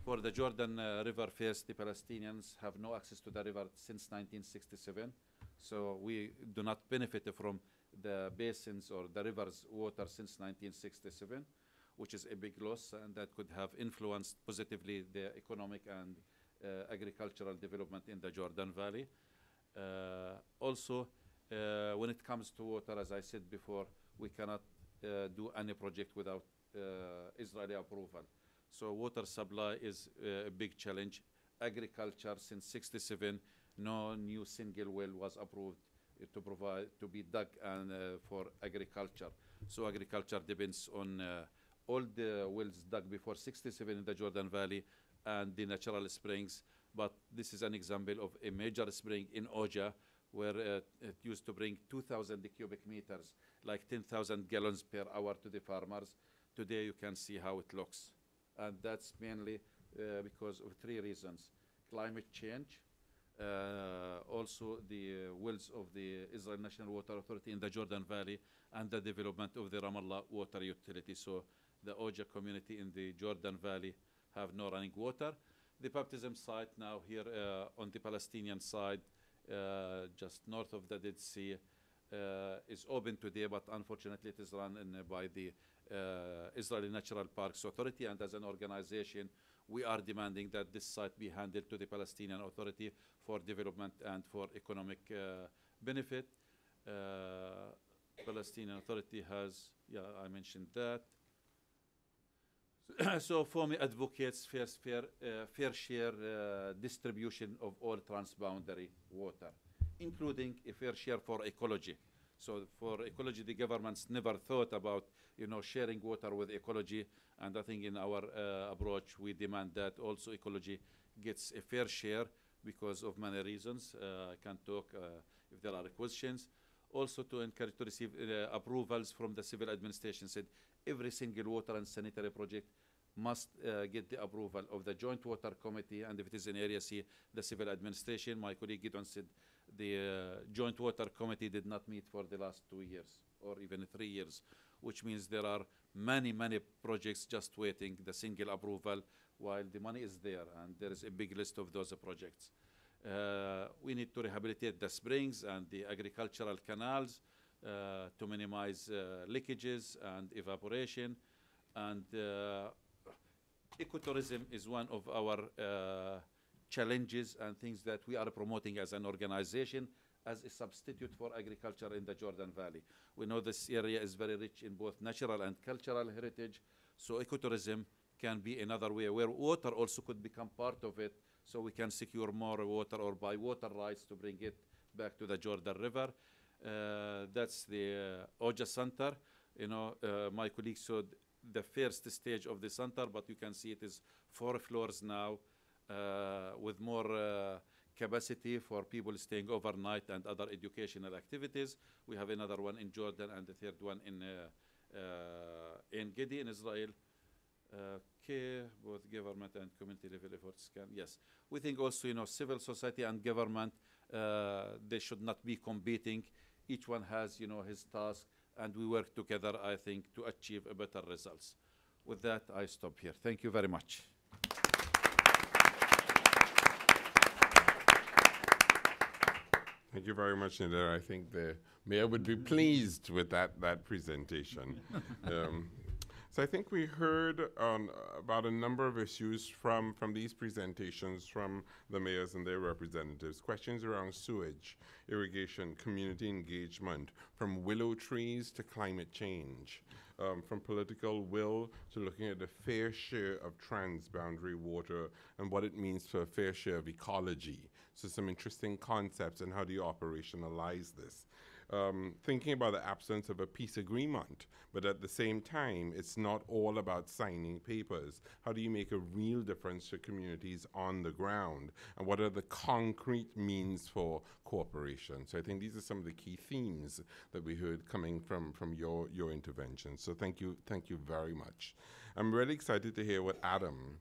For the Jordan River first, the Palestinians have no access to the river since 1967, so we do not benefit from the basins or the river's water since 1967, which is a big loss, and that could have influenced positively the economic and agricultural development in the Jordan Valley. Also, when it comes to water, as I said before, we cannot do any project without Israeli approval. So water supply is a big challenge. Agriculture, since 67, no new single well was approved to be dug and for agriculture. So agriculture depends on all the wells dug before 67 in the Jordan Valley and the natural springs. But this is an example of a major spring in Oja, where it used to bring 2,000 cubic meters, like 10,000 gallons per hour to the farmers. Today you can see how it looks. And that's mainly because of three reasons: climate change, also the wells of the Israel National Water Authority in the Jordan Valley, and the development of the Ramallah water utility. So the Oja community in the Jordan Valley have no running water. The baptism site now here on the Palestinian side, just north of the Dead Sea, is open today, but unfortunately it is run by the Israeli Natural Parks Authority, and as an organization we are demanding that this site be handed to the Palestinian Authority for development and for economic benefit. Palestinian Authority has, I mentioned that. So FOMI advocates fair share distribution of all transboundary water, including a fair share for ecology. So for ecology, the governments never thought about sharing water with ecology, and I think in our approach we demand that also ecology gets a fair share because of many reasons. I can talk if there are questions. Also to encourage to receive approvals from the civil administration. Said every single water and sanitary project must get the approval of the Joint Water Committee, and if it is in Area C, the civil administration. My colleague Gideon said the Joint Water Committee did not meet for the last 2 years or even 3 years, which means there are many projects just waiting the single approval while the money is there, and there is a big list of those projects. We need to rehabilitate the springs and the agricultural canals to minimize leakages and evaporation, and ecotourism is one of our challenges and things that we are promoting as an organization as a substitute for agriculture in the Jordan Valley. We know this area is very rich in both natural and cultural heritage, so ecotourism can be another way where water also could become part of it, so we can secure more water or buy water rights to bring it back to the Jordan River. That's the Oja Center. My colleague showed the first stage of the center, but you can see it is 4 floors now with more capacity for people staying overnight and other educational activities. We have another one in Jordan and the third one in Gedi in Israel. Okay, both government and community level efforts can, yes. We think also, civil society and government, they should not be competing. Each one has, his task, and we work together, I think, to achieve a better results. With that, I stop here. Thank you very much. Thank you very much, Nader. I think the mayor would be pleased with that presentation. So I think we heard about a number of issues from these presentations from the mayors and their representatives. Questions around sewage, irrigation, community engagement, from willow trees to climate change, from political will to looking at the fair share of transboundary water and what it means for a fair share of ecology. So some interesting concepts and how do you operationalize this. thinking about the absence of a peace agreement, but at the same time, it's not all about signing papers. How do you make a real difference to communities on the ground? And what are the concrete means for cooperation? So I think these are some of the key themes that we heard coming from your intervention. So thank you very much. I'm really excited to hear what Adam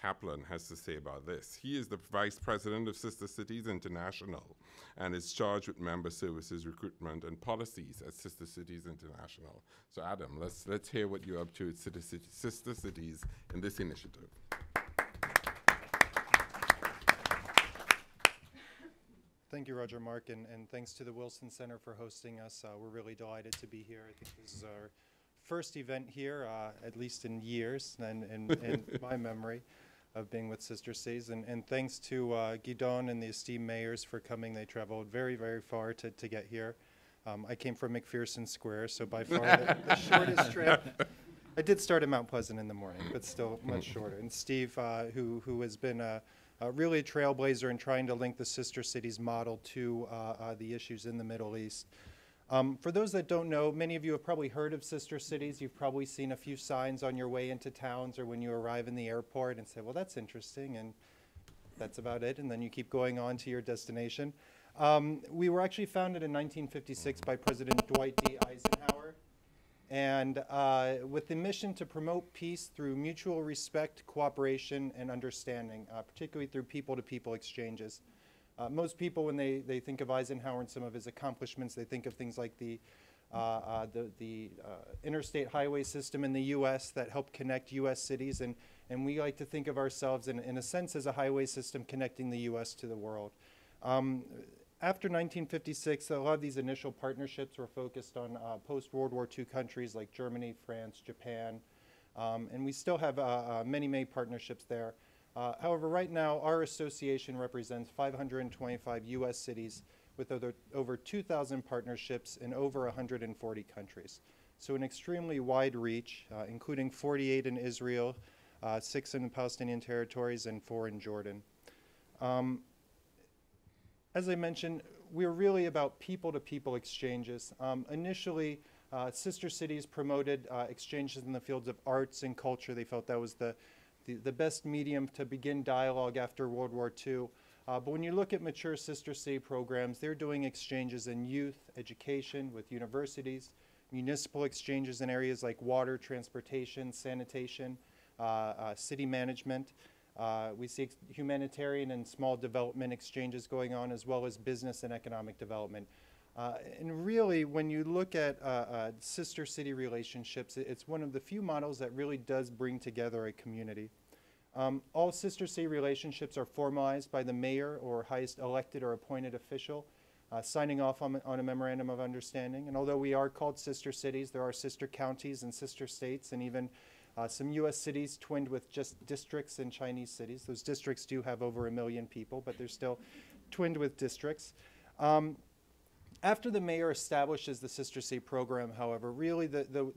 Kaplan has to say about this. He is the Vice President of Sister Cities International and is charged with member services, recruitment, and policies at Sister Cities International. So Adam, let's hear what you're up to at Sister Cities in this initiative. Thank you, Roger Mark, and thanks to the Wilson Center for hosting us. We're really delighted to be here. I think this is our first event here, at least in years, and in my memory of being with Sister Cities. And thanks to Guidon and the esteemed mayors for coming. They traveled very, very far to get here. I came from McPherson Square, so by far the shortest trip. I did start at Mount Pleasant in the morning, but still much shorter. And Steve, who has been really a trailblazer in trying to link the Sister Cities model to the issues in the Middle East. For those that don't know, many of you have probably heard of Sister Cities. You've probably seen a few signs on your way into towns or when you arrive in the airport and say, well, that's interesting, and that's about it, and then you keep going on to your destination. We were actually founded in 1956 by President Dwight D. Eisenhower, and with the mission to promote peace through mutual respect, cooperation, and understanding, particularly through people-to-people exchanges. Most people, when they think of Eisenhower and some of his accomplishments, they think of things like the interstate highway system in the U.S. that helped connect U.S. cities, and we like to think of ourselves in a sense as a highway system connecting the U.S. to the world. After 1956, a lot of these initial partnerships were focused on post-World War II countries like Germany, France, Japan, and we still have many partnerships there. However, right now, our association represents 525 U.S. cities with over 2,000 partnerships in over 140 countries. So an extremely wide reach, including 48 in Israel, 6 in the Palestinian territories, and 4 in Jordan. As I mentioned, we're really about people-to-people exchanges. Initially, Sister Cities promoted exchanges in the fields of arts and culture. They felt that was the best medium to begin dialogue after World War II. But when you look at mature Sister City programs, they're doing exchanges in youth, education, with universities, municipal exchanges in areas like water, transportation, sanitation, city management. We see humanitarian and small development exchanges going on, as well as business and economic development. And really, when you look at sister city relationships, it's one of the few models that really does bring together a community. All sister city relationships are formalized by the mayor or highest elected or appointed official, signing off on a memorandum of understanding. And although we are called sister cities, there are sister counties and sister states, and even some U.S. cities twinned with just districts and Chinese cities. Those districts do have over 1 million people, but they're still twinned with districts. After the mayor establishes the Sister City program, however, really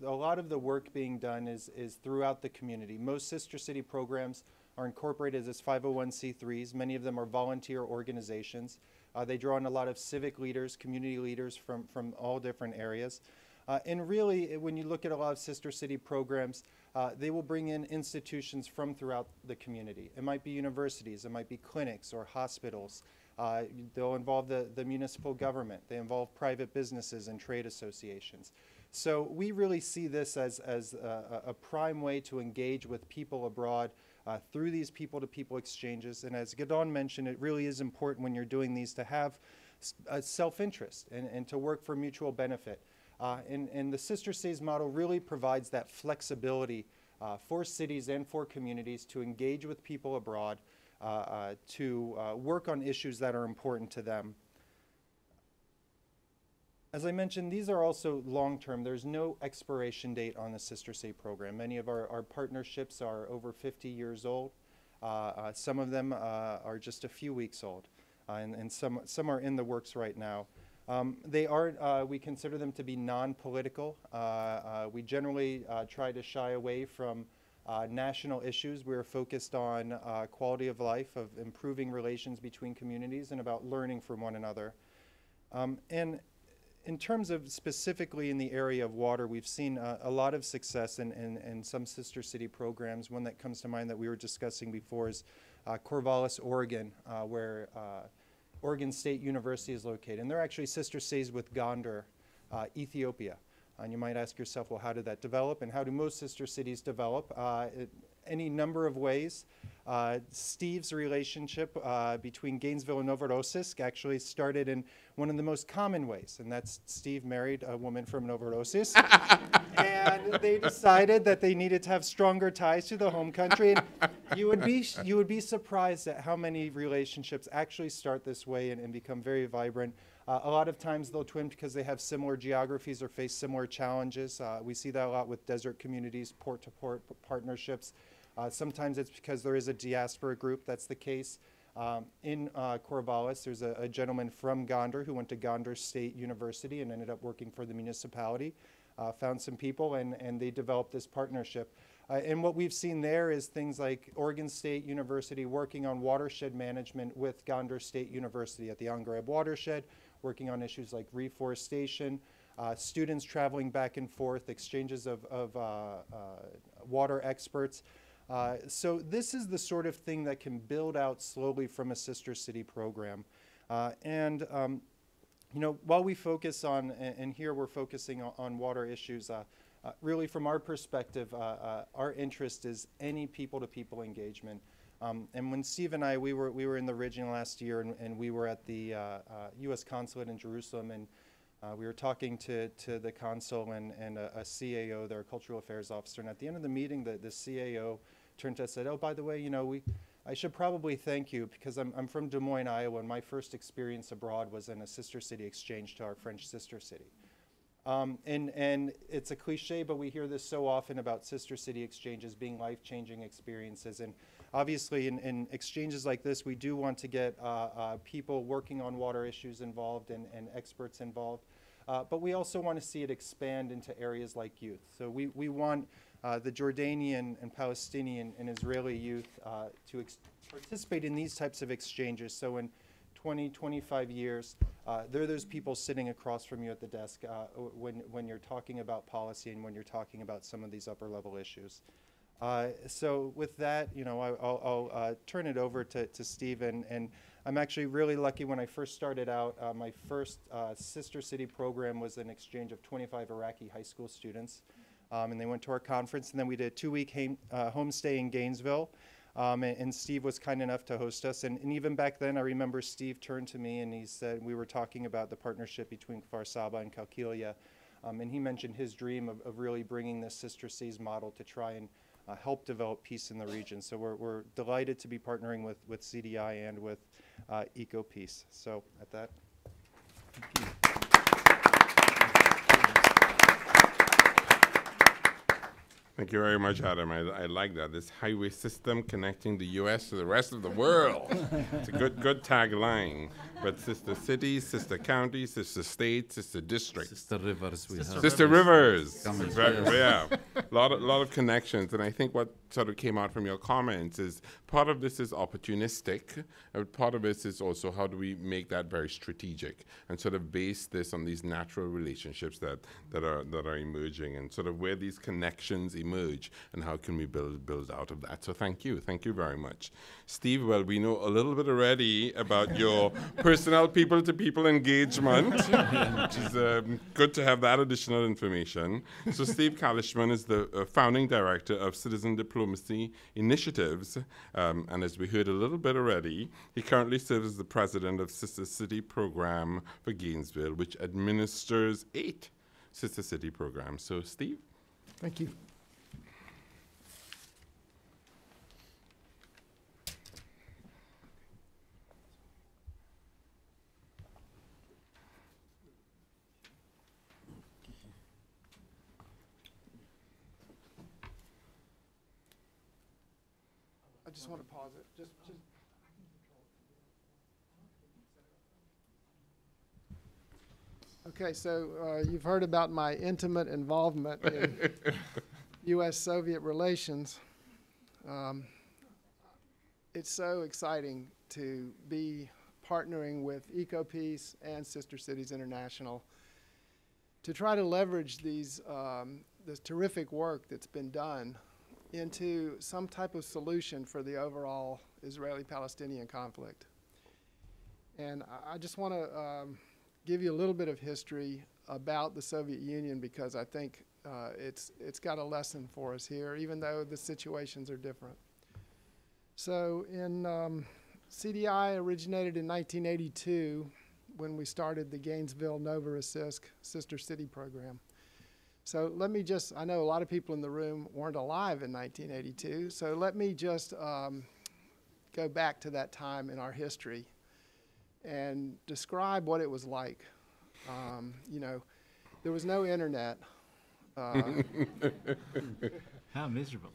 a lot of the work being done is throughout the community. Most Sister City programs are incorporated as 501c3s. Many of them are volunteer organizations. They draw on a lot of civic leaders, community leaders from all different areas. And really, when you look at a lot of Sister City programs, they will bring in institutions from throughout the community. It might be universities, it might be clinics or hospitals. They'll involve the municipal government. They involve private businesses and trade associations. So we really see this as a prime way to engage with people abroad through these people-to-people exchanges. And as Guidon mentioned, it really is important when you're doing these to have self-interest and to work for mutual benefit. And the Sister Cities model really provides that flexibility for cities and for communities to engage with people abroad, to work on issues that are important to them. As I mentioned, these are also long-term. There's no expiration date on the Sister City program. Many of our partnerships are over 50 years old. Some of them are just a few weeks old, and some are in the works right now. We consider them to be non-political. We generally try to shy away from national issues. We're focused on quality of life, of improving relations between communities, and about learning from one another. And in terms of specifically in the area of water, we've seen a lot of success in some sister city programs. One that comes to mind that we were discussing before is Corvallis, Oregon, where Oregon State University is located. And they're actually sister cities with Gondar, Ethiopia. And you might ask yourself, well, how did that develop? And how do most sister cities develop? Any number of ways. Steve's relationship between Gainesville and Novorossiysk actually started in one of the most common ways, and that's Steve married a woman from Novorossiysk, and they decided that they needed to have stronger ties to the home country. And you would be surprised at how many relationships actually start this way and become very vibrant. A lot of times they'll twin because they have similar geographies or face similar challenges. We see that a lot with desert communities, port-to-port partnerships. Sometimes it's because there is a diaspora group. That's the case. In Corvallis, there's a gentleman from Gondar who went to Gondar State University and ended up working for the municipality, found some people, and they developed this partnership. And what we've seen there is things like Oregon State University working on watershed management with Gondar State University at the Angareb watershed, working on issues like reforestation, students traveling back and forth, exchanges of water experts. So this is the sort of thing that can build out slowly from a sister city program. You know, while we focus on, and here we're focusing on water issues, really from our perspective, our interest is any people-to-people engagement. And when Steve and I, we were in the region last year, and we were at the U.S. consulate in Jerusalem, and we were talking to the consul and a CAO, their cultural affairs officer, and at the end of the meeting, the CAO turned to us and said, oh, by the way, you know, I should probably thank you because I'm from Des Moines, Iowa, and my first experience abroad was in a sister city exchange to our French sister city. And it's a cliche, but we hear this so often about sister city exchanges being life-changing experiences. And obviously in exchanges like this, we do want to get people working on water issues involved and experts involved. But we also want to see it expand into areas like youth. So we want the Jordanian and Palestinian and Israeli youth to participate in these types of exchanges. So in 20, 25 years, there are those people sitting across from you at the desk when you're talking about policy and when you're talking about some of these upper level issues. So with that, you know, I'll turn it over to Steve, and I'm actually really lucky. When I first started out, my first sister city program was an exchange of 25 Iraqi high school students, and they went to our conference, and then we did a 2-week homestay in Gainesville, and Steve was kind enough to host us, and even back then I remember Steve turned to me and he said, we were talking about the partnership between Kfar Saba and Qalqilya, and he mentioned his dream of really bringing this sister cities model to try and help develop peace in the region. So we're delighted to be partnering with CDI and with EcoPeace. So at that, thank you. Thank you very much, Adam. I like that. This highway system connecting the U.S. to the rest of the world. It's a good tagline. But sister cities, sister counties, sister states, sister districts. Sister rivers we have. Sister rivers. Yeah. A lot of connections. And I think what sort of came out from your comments is part of this is opportunistic. Part of it is also how do we make that very strategic and sort of base this on these natural relationships that are emerging and sort of where these connections emerge and how can we build out of that. So thank you very much. Steve, well, we know a little bit already about your personal people-to-people engagement, which is good to have that additional information. So Steve Kalishman is the founding director of Citizen Diplomacy Initiatives, and as we heard a little bit already, he currently serves as the president of Sister City Program for Gainesville, which administers 8 Sister City programs. So Steve? Thank you. I just want to pause it. Just. Okay, so you've heard about my intimate involvement in U.S.-Soviet relations. It's so exciting to be partnering with EcoPeace and Sister Cities International to try to leverage these, this terrific work that's been done into some type of solution for the overall Israeli-Palestinian conflict. And I just want to give you a little bit of history about the Soviet Union, because I think it's got a lesson for us here, even though the situations are different. So CDI originated in 1982 when we started the Gainesville Novorossiysk Sister City program. So let me just, I know a lot of people in the room weren't alive in 1982, so let me just go back to that time in our history and describe what it was like. You know, there was no internet. How miserable.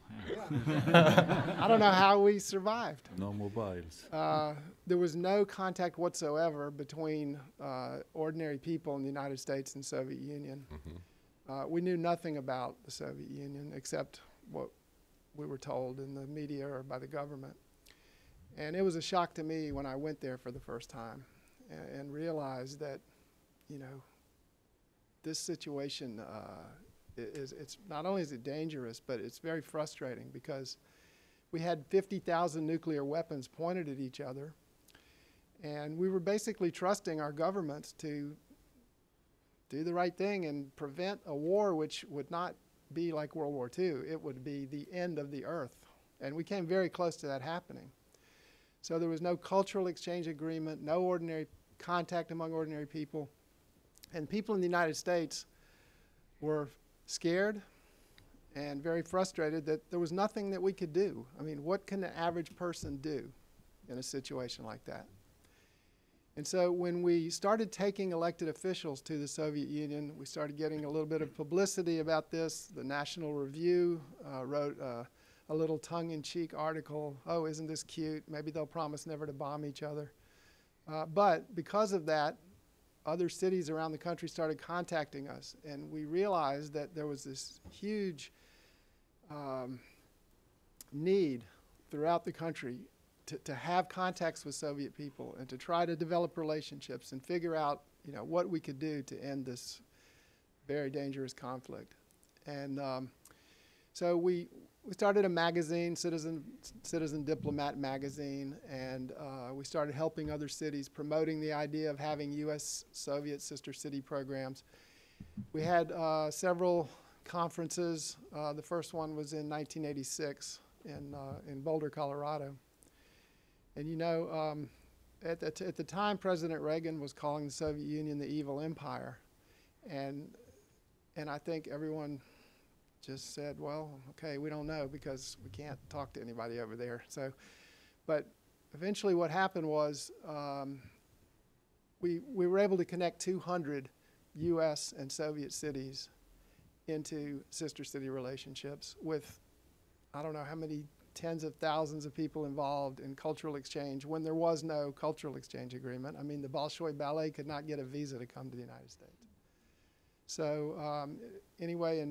I don't know how we survived. No mobiles. There was no contact whatsoever between ordinary people in the United States and Soviet Union. We knew nothing about the Soviet Union except what we were told in the media or by the government. And it was a shock to me when I went there for the first time and realized that, you know, this situation it's not only is it dangerous, but it's very frustrating, because we had 50,000 nuclear weapons pointed at each other, and we were basically trusting our governments to do the right thing and prevent a war which would not be like World War II. It would be the end of the earth, and we came very close to that happening. So there was no cultural exchange agreement, no ordinary contact among ordinary people, and people in the United States were scared and very frustrated that there was nothing that we could do. I mean, what can the average person do in a situation like that? And so when we started taking elected officials to the Soviet Union, we started getting a little bit of publicity about this. The National Review wrote a little tongue-in-cheek article, oh, isn't this cute? Maybe they'll promise never to bomb each other. But because of that, other cities around the country started contacting us, and we realized that there was this huge need throughout the country to have contacts with Soviet people and to try to develop relationships and figure out, you know, what we could do to end this very dangerous conflict. And so we started a magazine, Citizen Diplomat magazine, and we started helping other cities, promoting the idea of having U.S.-Soviet sister city programs. We had several conferences. The first one was in 1986 in Boulder, Colorado. And you know, at the time, President Reagan was calling the Soviet Union the evil empire. And I think everyone just said, well, okay, we don't know because we can't talk to anybody over there. So, but eventually what happened was we were able to connect 200 U.S. and Soviet cities into sister city relationships with, I don't know how many tens of thousands of people involved in cultural exchange when there was no cultural exchange agreement. I mean, the Bolshoi Ballet could not get a visa to come to the United States. So anyway,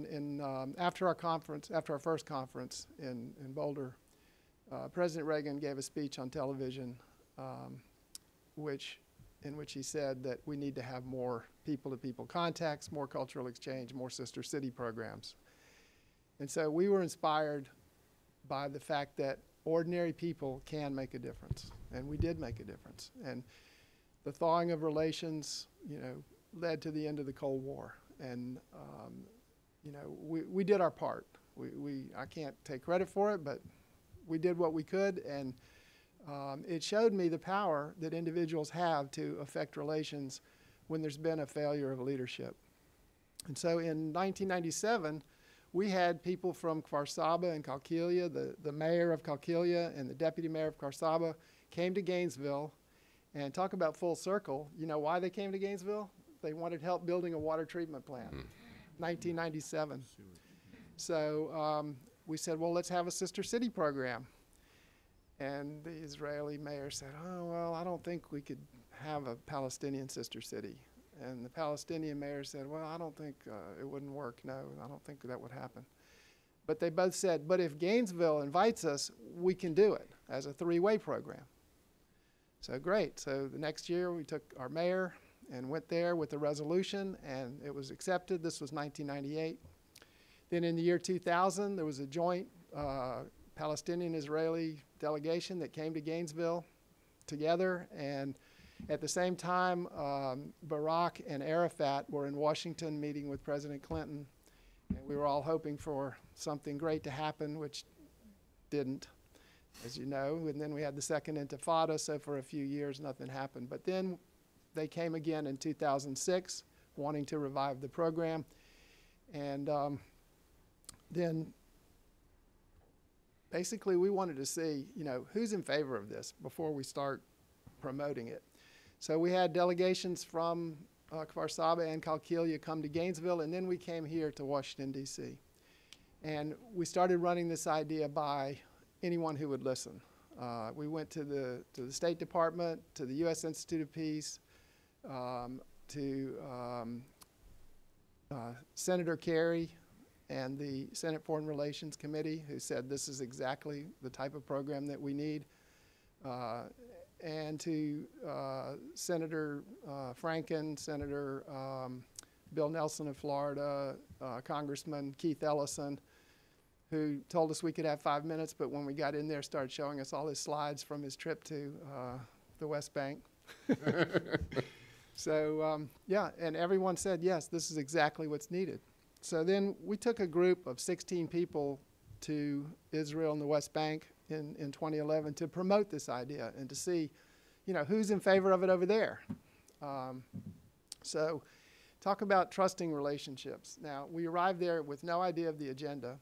after our conference, after our first conference in Boulder, President Reagan gave a speech on television in which he said that we need to have more people-to-people contacts, more cultural exchange, more sister city programs. And so we were inspired by the fact that ordinary people can make a difference, and we did make a difference. And the thawing of relations, you know, led to the end of the Cold War. And you know, we did our part. I can't take credit for it, but we did what we could, and it showed me the power that individuals have to affect relations when there's been a failure of leadership. And so in 1997, we had people from Kfar Saba and Qalqilia, the mayor of Qalqilia and the deputy mayor of Kfar Saba came to Gainesville, and talk about full circle. You know why they came to Gainesville? They wanted help building a water treatment plant, 1997. So we said, well, let's have a sister city program. And the Israeli mayor said, oh, well, I don't think we could have a Palestinian sister city. And the Palestinian mayor said, well, I don't think it wouldn't work. No, I don't think that would happen. But they both said, but if Gainesville invites us, we can do it as a three-way program. So great. So the next year we took our mayor and went there with a resolution, and it was accepted. This was 1998. Then in the year 2000, there was a joint Palestinian-Israeli delegation that came to Gainesville together, and at the same time, Barack and Arafat were in Washington meeting with President Clinton, and we were all hoping for something great to happen, which didn't, as you know. And then we had the second Intifada, so for a few years nothing happened. But then they came again in 2006, wanting to revive the program, and then basically we wanted to see, you know, who's in favor of this before we start promoting it. So we had delegations from Kfar Saba and Qalqilya come to Gainesville, and then we came here to Washington, D.C. And we started running this idea by anyone who would listen. We went to the State Department, to the U.S. Institute of Peace, to Senator Kerry and the Senate Foreign Relations Committee, who said this is exactly the type of program that we need, and to Senator Franken, Senator Bill Nelson of Florida, Congressman Keith Ellison, who told us we could have 5 minutes, but when we got in there, started showing us all his slides from his trip to the West Bank. So, yeah, and everyone said, yes, this is exactly what's needed. So then we took a group of 16 people to Israel and the West Bank in 2011 to promote this idea and to see, you know, who's in favor of it over there. So talk about trusting relationships. Now, we arrived there with no idea of the agenda,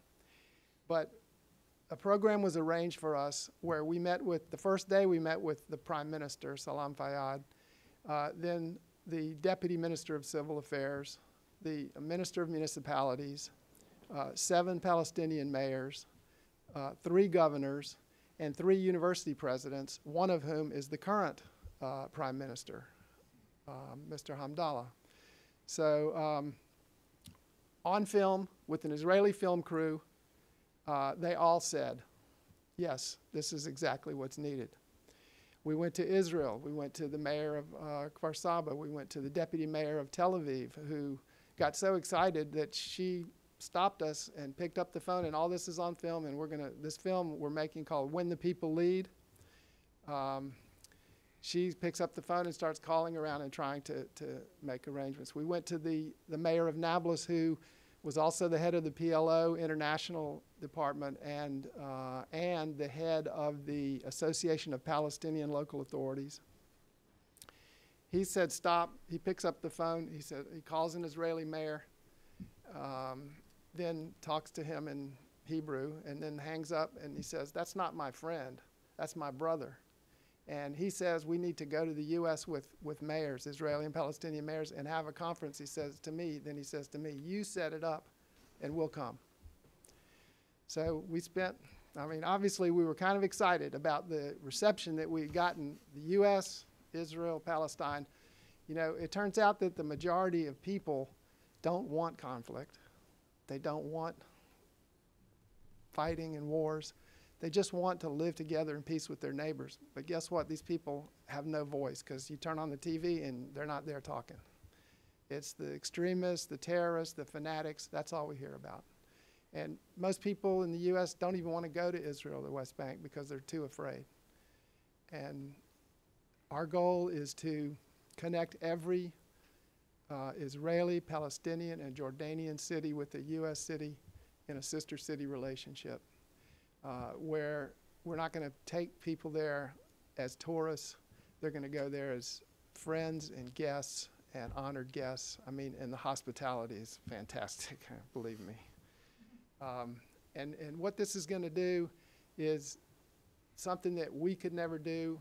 but a program was arranged for us where we met with, the first day we met with the Prime Minister, Salam Fayyad, then the Deputy Minister of Civil Affairs, the Minister of Municipalities, 7 Palestinian mayors, 3 governors, and 3 university presidents, one of whom is the current Prime Minister, Mr. Hamdallah. So on film, with an Israeli film crew, they all said, yes, this is exactly what's needed. We went to Israel. We went to the mayor of Kfar Saba. We went to the deputy mayor of Tel Aviv, who got so excited that she stopped us and picked up the phone, and all this is on film, and this film we're making called When the People Lead. She picks up the phone and starts calling around and trying to make arrangements. We went to the mayor of Nablus, who was also the head of the PLO International Department and the head of the Association of Palestinian Local Authorities. He said, stop. He picks up the phone. He said, he calls an Israeli mayor, then talks to him in Hebrew, and then hangs up, and he says, that's not my friend. That's my brother. And he says, we need to go to the U.S. with mayors, Israeli and Palestinian mayors, and have a conference. He says to me, you set it up, and we'll come. So we spent, I mean, obviously we were kind of excited about the reception that we had gotten, the U.S., Israel, Palestine. You know, it turns out that the majority of people don't want conflict. They don't want fighting and wars. They just want to live together in peace with their neighbors. But guess what? These people have no voice, because you turn on the TV and they're not there talking. It's the extremists, the terrorists, the fanatics. That's all we hear about. And most people in the U.S. don't even want to go to Israel or the West Bank because they're too afraid. And our goal is to connect every Israeli, Palestinian, and Jordanian city with a U.S. city in a sister city relationship, where we're not going to take people there as tourists. They're going to go there as friends and guests and honored guests. I mean, and the hospitality is fantastic, believe me. And what this is going to do is something that we could never do.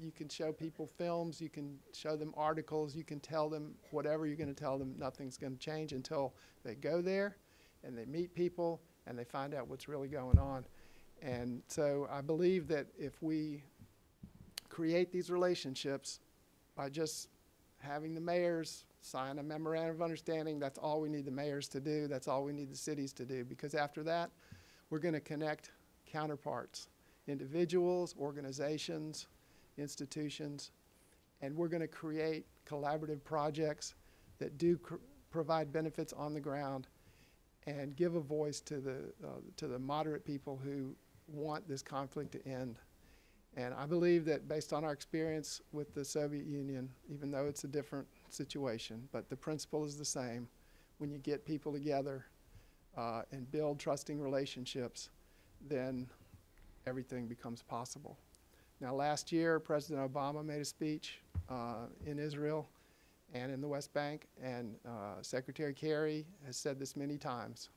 You can show people films, you can show them articles, you can tell them whatever you're going to tell them. Nothing's going to change until they go there and they meet people and they find out what's really going on. And so I believe that if we create these relationships by just having the mayors sign a memorandum of understanding, that's all we need the mayors to do, that's all we need the cities to do, because after that we're going to connect counterparts, individuals, organizations, institutions, and we're going to create collaborative projects that do provide benefits on the ground and give a voice to the moderate people who want this conflict to end. And I believe that based on our experience with the Soviet Union, even though it's a different situation, but the principle is the same. When you get people together and build trusting relationships, then everything becomes possible. Now, last year, President Obama made a speech in Israel and in the West Bank, and Secretary Kerry has said this many times.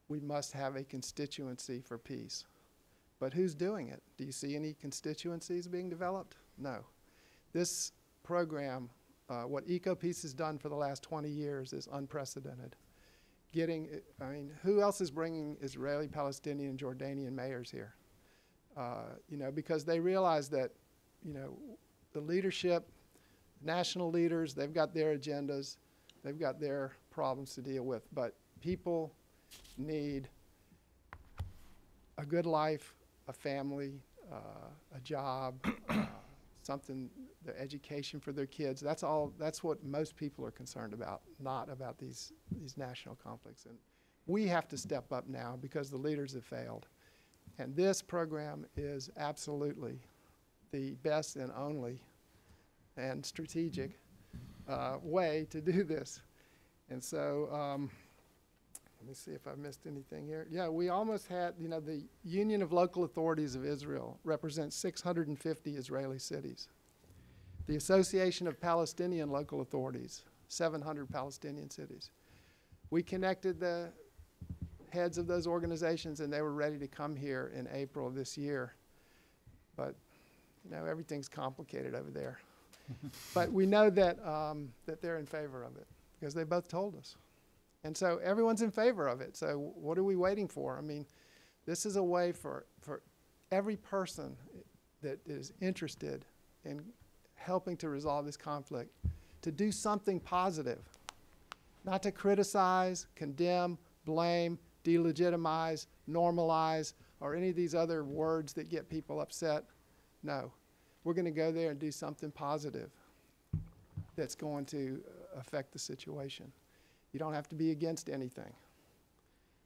We must have a constituency for peace. But who's doing it? Do you see any constituencies being developed? No. This program, what EcoPeace has done for the last 20 years is unprecedented. Who else is bringing Israeli, Palestinian, and Jordanian mayors here? Because they realize that, the leadership, national leaders, they've got their agendas, they've got their problems to deal with, but people need a good life, a family, a job, something, the education for their kids. That's what most people are concerned about, not about these national conflicts. And we have to step up now because the leaders have failed. And this program is absolutely the best and only and strategic way to do this. And so let me see if I missed anything here. Yeah, we almost had, the Union of Local Authorities of Israel represents 650 Israeli cities. The Association of Palestinian Local Authorities, 700 Palestinian cities. We connected the heads of those organizations, and they were ready to come here in April of this year. But, everything's complicated over there. But we know that, that they're in favor of it because they both told us. And so everyone's in favor of it. So what are we waiting for? This is a way for every person that is interested in helping to resolve this conflict to do something positive, not to criticize, condemn, blame, delegitimize, normalize, or any of these other words that get people upset. No, we're going to go there and do something positive that's going to affect the situation. You don't have to be against anything.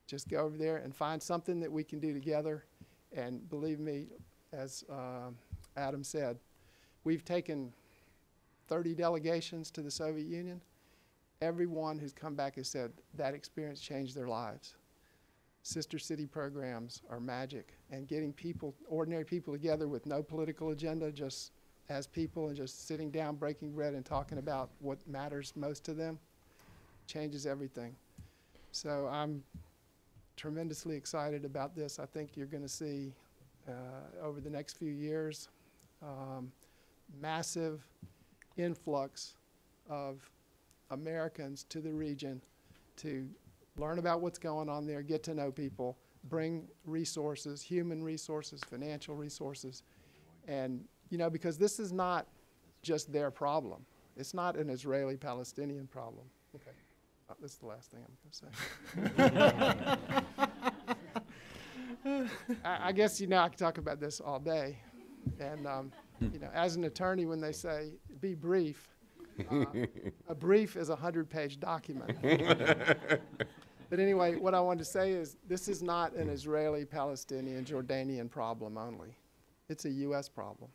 Just go over there and find something that we can do together. And believe me, as Adam said, we've taken 30 delegations to the Soviet Union. Everyone who's come back has said that experience changed their lives. Sister city programs are magic, and getting people, ordinary people together with no political agenda, just as people and just sitting down, breaking bread and talking about what matters most to them, changes everything. So I'm tremendously excited about this. I think you're going to see over the next few years massive influx of Americans to the region to learn about what's going on there, get to know people, bring resources, human resources, financial resources, and because this is not just their problem. It's not an Israeli-Palestinian problem. Okay. This is the last thing I'm going to say. I guess, I could talk about this all day. And, as an attorney, when they say, be brief, a brief is a 100-page document. But anyway, what I wanted to say is this is not an Israeli, Palestinian, Jordanian problem only. It's a U.S. problem.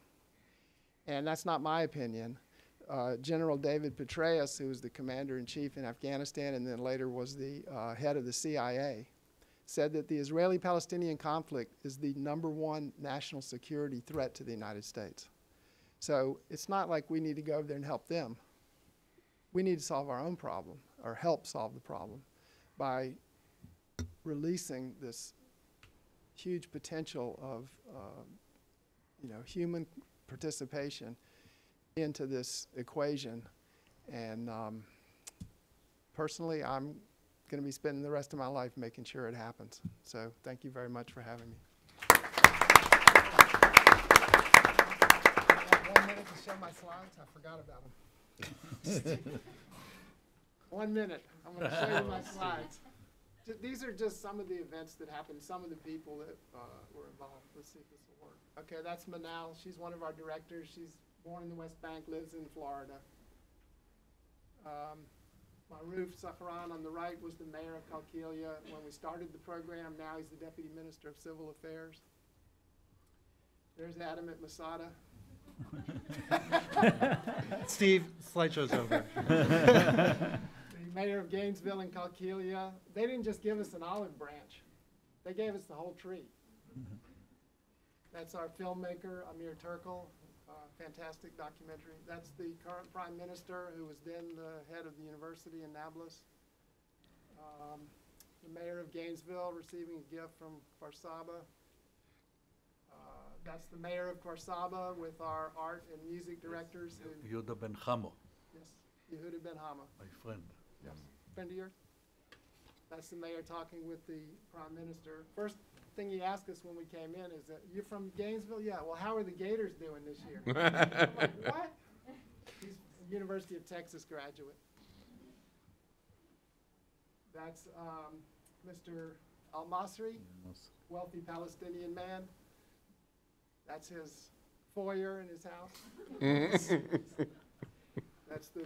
And that's not my opinion. General David Petraeus, who was the commander-in-chief in Afghanistan and then later was the head of the CIA, said that the Israeli-Palestinian conflict is the #1 national security threat to the United States. So it's not like we need to go over there and help them. We need to solve our own problem, or help solve the problem, by releasing this huge potential of human participation into this equation. And personally, I'm going to be spending the rest of my life making sure it happens. So thank you very much for having me. I have 1 minute to show my slides. I forgot about them. 1 minute. I'm going to show you my slides. These are just some of the events that happened, some of the people that were involved. Let's see if this will work. Okay, that's Manal. She's one of our directors. She's born in the West Bank, lives in Florida. Maruf Sakharan on the right was the mayor of Qalqilia when we started the program. Now he's the deputy minister of civil affairs. There's Adam at Masada. Steve, slideshow's over. The mayor of Gainesville and Qalqilia. They didn't just give us an olive branch. They gave us the whole tree. That's our filmmaker, Amir Turkle. Fantastic documentary. That's the current prime minister who was then the head of the university in Nablus. The mayor of Gainesville receiving a gift from Kfar that's the mayor of Kfar with our art and music directors. Yehuda Ben Chamo, Yes, Yehuda Ben Hama. my friend. Yes. Friend of yours? That's the mayor talking with the prime minister. First thing he asked us when we came in is that, you're from Gainesville? Yeah, well, how are the Gators doing this year? I'm like, what? He's a University of Texas graduate. That's Mr. Al-Masri, wealthy Palestinian man. That's his foyer in his house. That's the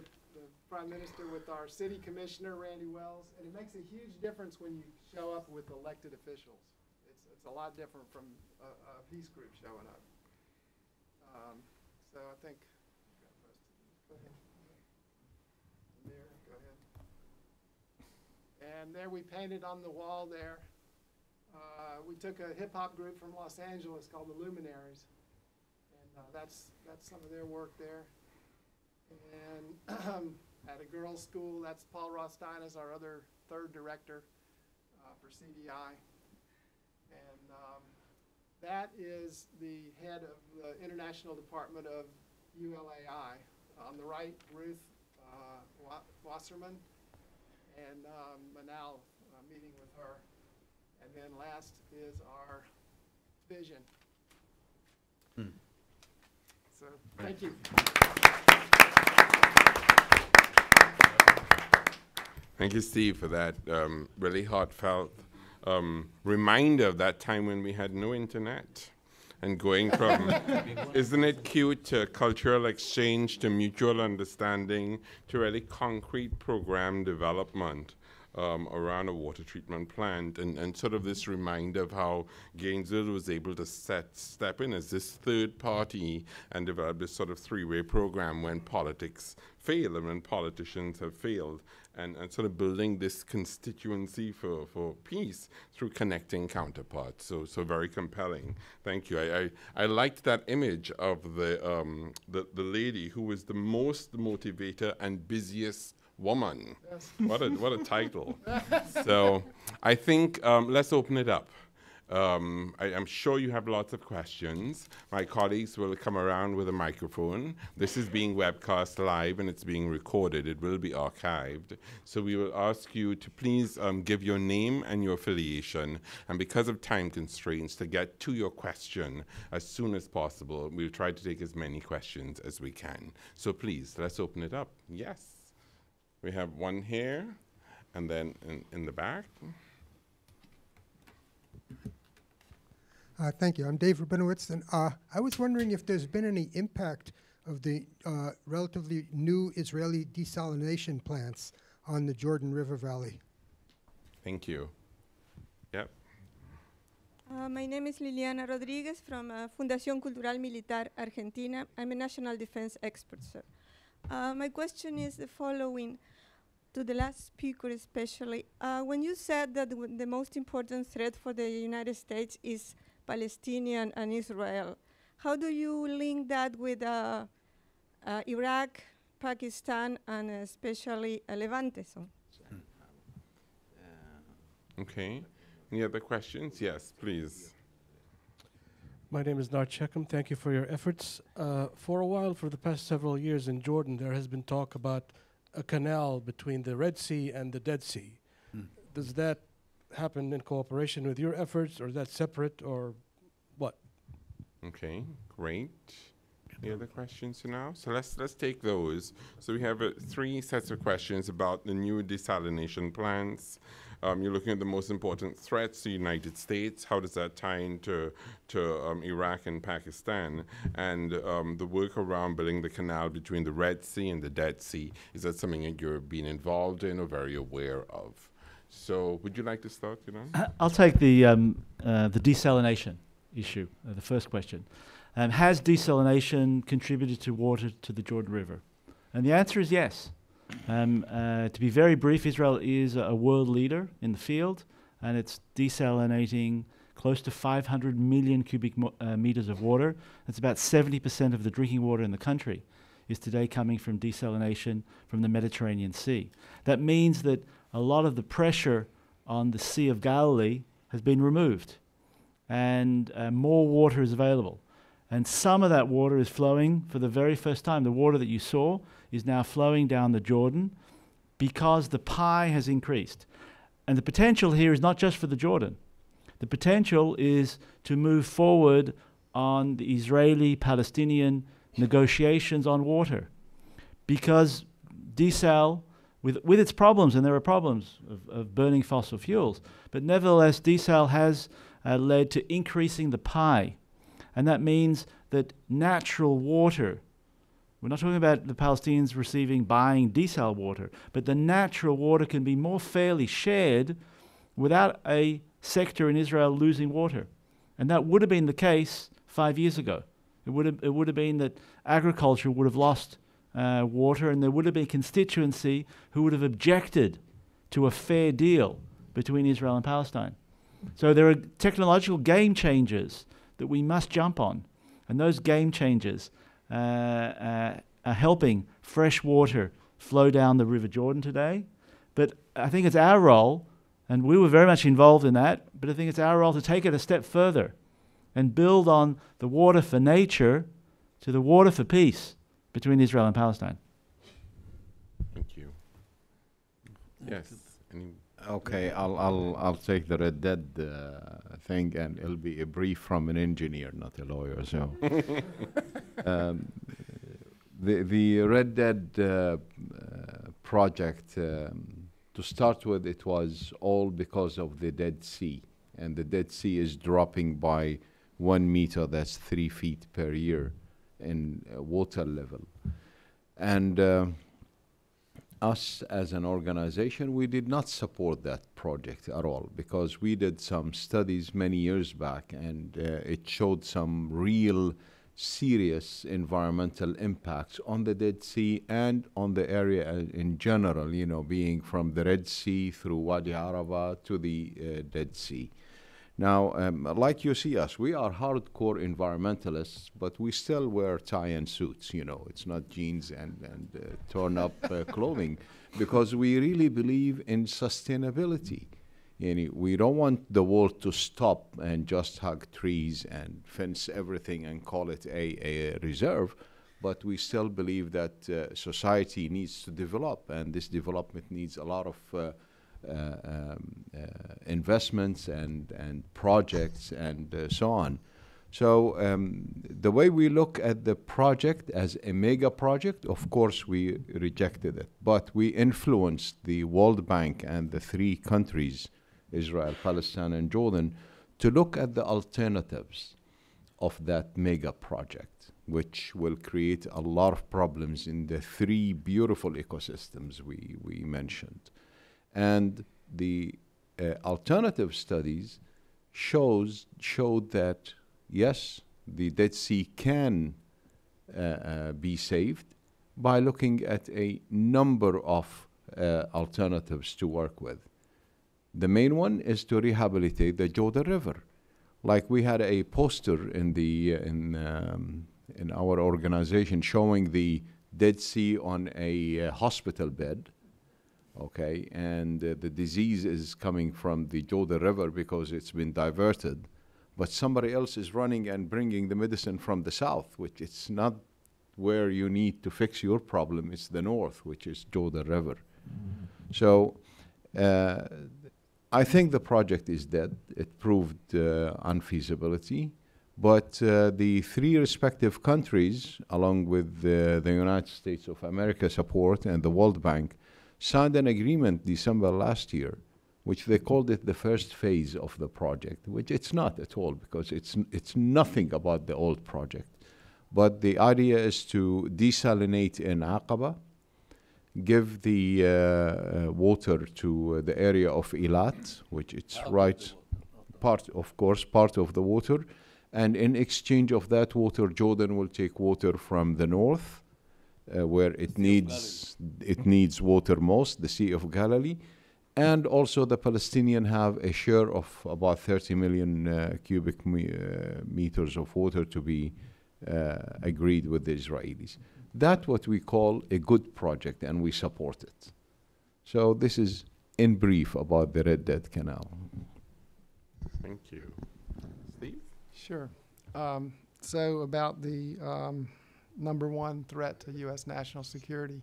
prime minister with our city commissioner, Randy Wells. And it makes a huge difference when you show up with elected officials. It's a lot different from a peace group showing up. So I think, go ahead. There, go ahead. And there we painted on the wall there. We took a hip hop group from Los Angeles called the Luminaries. And that's some of their work there. And at a girls' school, that's Paul Rostein, our other third director for CDI. And that is the head of the International Department of ULAI. On the right, Ruth Wasserman, and Manal meeting with her. And then last is our vision. So, thank you. Thank you, Steve, for that really heartfelt reminder of that time when we had no internet. And going from, isn't it cute, to cultural exchange, to mutual understanding, to really concrete program development around a water treatment plant, and sort of this reminder of how Gainesville was able to step in as this third party and develop this sort of three-way program when politics fail and when politicians have failed, and sort of building this constituency for peace through connecting counterparts. So very compelling. Thank you. I liked that image of the lady who was the most motivator and busiest woman. Yes. What a title. So I think let's open it up. I'm sure you have lots of questions. My colleagues will come around with a microphone. This is being webcast live and it's being recorded. It will be archived. So we will ask you to please give your name and your affiliation. And because of time constraints, to get to your question as soon as possible. We'll try to take as many questions as we can. So please, let's open it up. Yes. We have one here, and then in the back. Thank you. I'm Dave Rabinowitz, and I was wondering if there's been any impact of the relatively new Israeli desalination plants on the Jordan River Valley. Thank you. Yep. My name is Liliana Rodriguez from Fundación Cultural Militar Argentina. I'm a national defense expert, sir. My question is the following, to the last speaker especially. When you said that the most important threat for the United States is Palestinian and Israel, how do you link that with Iraq, Pakistan, and especially Levante? So. Okay. Any other questions? Yes, please. My name is Nar Checkham. Thank you for your efforts. For a while, for the past several years in Jordan, there has been talk about a canal between the Red Sea and the Dead Sea. Does that happen in cooperation with your efforts, or is that separate, or what? Okay, great. Any other questions now? So let's take those. So we have 3 sets of questions about the new desalination plants, You're looking at the most important threats to the United States. How does that tie into Iraq and Pakistan? And the work around building the canal between the Red Sea and the Dead Sea, is that something that you're being involved in or very aware of? So would you like to start, I'll take the desalination issue, the first question. Has desalination contributed to water to the Jordan River? And the answer is yes. To be very brief, Israel is a world leader in the field, and it's desalinating close to 500 million cubic meters of water. That's about 70% of the drinking water in the country is today coming from desalination from the Mediterranean Sea. That means that a lot of the pressure on the Sea of Galilee has been removed, and more water is available. And some of that water is flowing for the very first time. The water that you saw is now flowing down the Jordan because the pie has increased. And the potential here is not just for the Jordan. The potential is to move forward on the Israeli-Palestinian negotiations on water. Because desal, with its problems, and there are problems of burning fossil fuels, but nevertheless desal has led to increasing the pie. And that means that natural water, we're not talking about the Palestinians buying desal water, but the natural water can be more fairly shared without a sector in Israel losing water. And that would have been the case 5 years ago. It would have been that agriculture would have lost water, and there would have been a constituency who would have objected to a fair deal between Israel and Palestine. So there are technological game changers that we must jump on. And those game changers are helping fresh water flow down the River Jordan today. But I think it's our role, and we were very much involved in that, but I think it's our role to take it a step further and build on the water for nature to the water for peace between Israel and Palestine. Thank you. Yes. Okay, I'll take the Red Dead thing, and it'll be a brief from an engineer, not a lawyer. So, the Red Dead project, to start with, it was all because of the Dead Sea, and the Dead Sea is dropping by 1 meter. That's 3 feet per year in water level, and us as an organization, we did not support that project at all, because we did some studies many years back, and it showed some real serious environmental impacts on the Dead Sea and on the area in general, being from the Red Sea through Wadi Araba to the Dead Sea. Now, like you see us, we are hardcore environmentalists, but we still wear tie-and suits, It's not jeans and torn-up clothing, because we really believe in sustainability. We don't want the world to stop and just hug trees and fence everything and call it a reserve, but we still believe that society needs to develop, and this development needs a lot of investments and projects and so on. So the way we look at the project as a mega project, of course we rejected it, but we influenced the World Bank and the 3 countries, Israel, Palestine, and Jordan, to look at the alternatives of that mega project, which will create a lot of problems in the 3 beautiful ecosystems we mentioned. And the alternative studies showed that, yes, the Dead Sea can be saved by looking at a number of alternatives to work with. The main one is to rehabilitate the Jordan River. Like we had a poster in our organization showing the Dead Sea on a hospital bed. Okay, and the disease is coming from the Jordan River because it's been diverted, but somebody else is running and bringing the medicine from the south, which it's not where you need to fix your problem, it's the north, which is Jordan River. So I think the project is dead. It proved unfeasibility, but the 3 respective countries, along with the United States of America support and the World Bank, signed an agreement December last year which they called it the first phase of the project, which it's not at all, because it's nothing about the old project. But the idea is to desalinate in Aqaba, give the water to the area of Eilat, which it's part of the water, and in exchange of that water, Jordan will take water from the north, where it needs water most, the Sea of Galilee, and also the Palestinians have a share of about 30 million cubic meters of water to be agreed with the Israelis. That's what we call a good project, and we support it. So this is in brief about the Red Dead Canal. Thank you. Steve? Sure. So about the #1 threat to U.S. national security,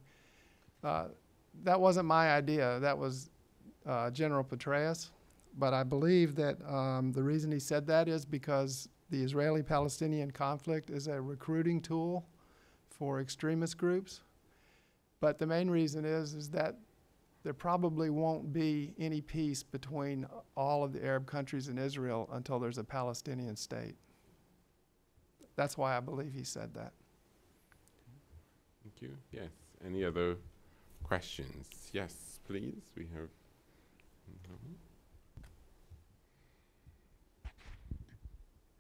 that wasn't my idea. That was General Petraeus. But I believe that the reason he said that is because the Israeli-Palestinian conflict is a recruiting tool for extremist groups. But the main reason is that there probably won't be any peace between all of the Arab countries and Israel until there's a Palestinian state. That's why I believe he said that. Thank you. Yes. Any other questions? Yes, please. We have.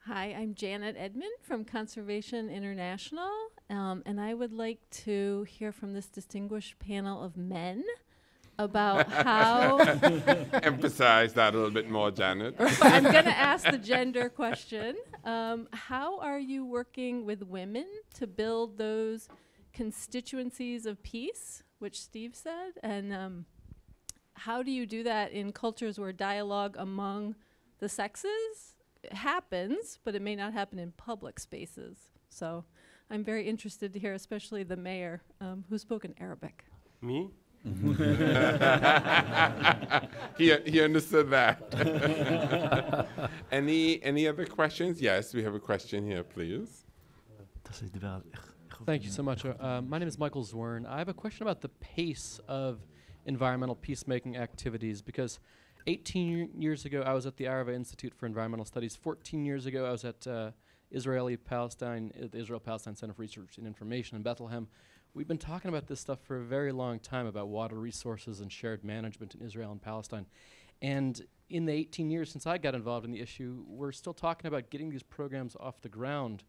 Hi, I'm Janet Edmond from Conservation International, and I would like to hear from this distinguished panel of men about how... Emphasize that a little bit more, Janet. I'm going to ask the gender question. How are you working with women to build those constituencies of peace, which Steve said, and how do you do that in cultures where dialogue among the sexes happens, but it may not happen in public spaces? So I'm very interested to hear, especially the mayor, who spoke in Arabic. Me? He understood that. Any other questions? Yes, we have a question here, please. Thank you so much. My name is Michael Zwern. I have a question about the pace of environmental peacemaking activities, because 18 years ago, I was at the Arava Institute for Environmental Studies. 14 years ago, I was at the Israel-Palestine Center for Research and Information in Bethlehem. We've been talking about this stuff for a very long time, about water resources and shared management in Israel and Palestine. And in the 18 years since I got involved in the issue, we're still talking about getting these programs off the ground.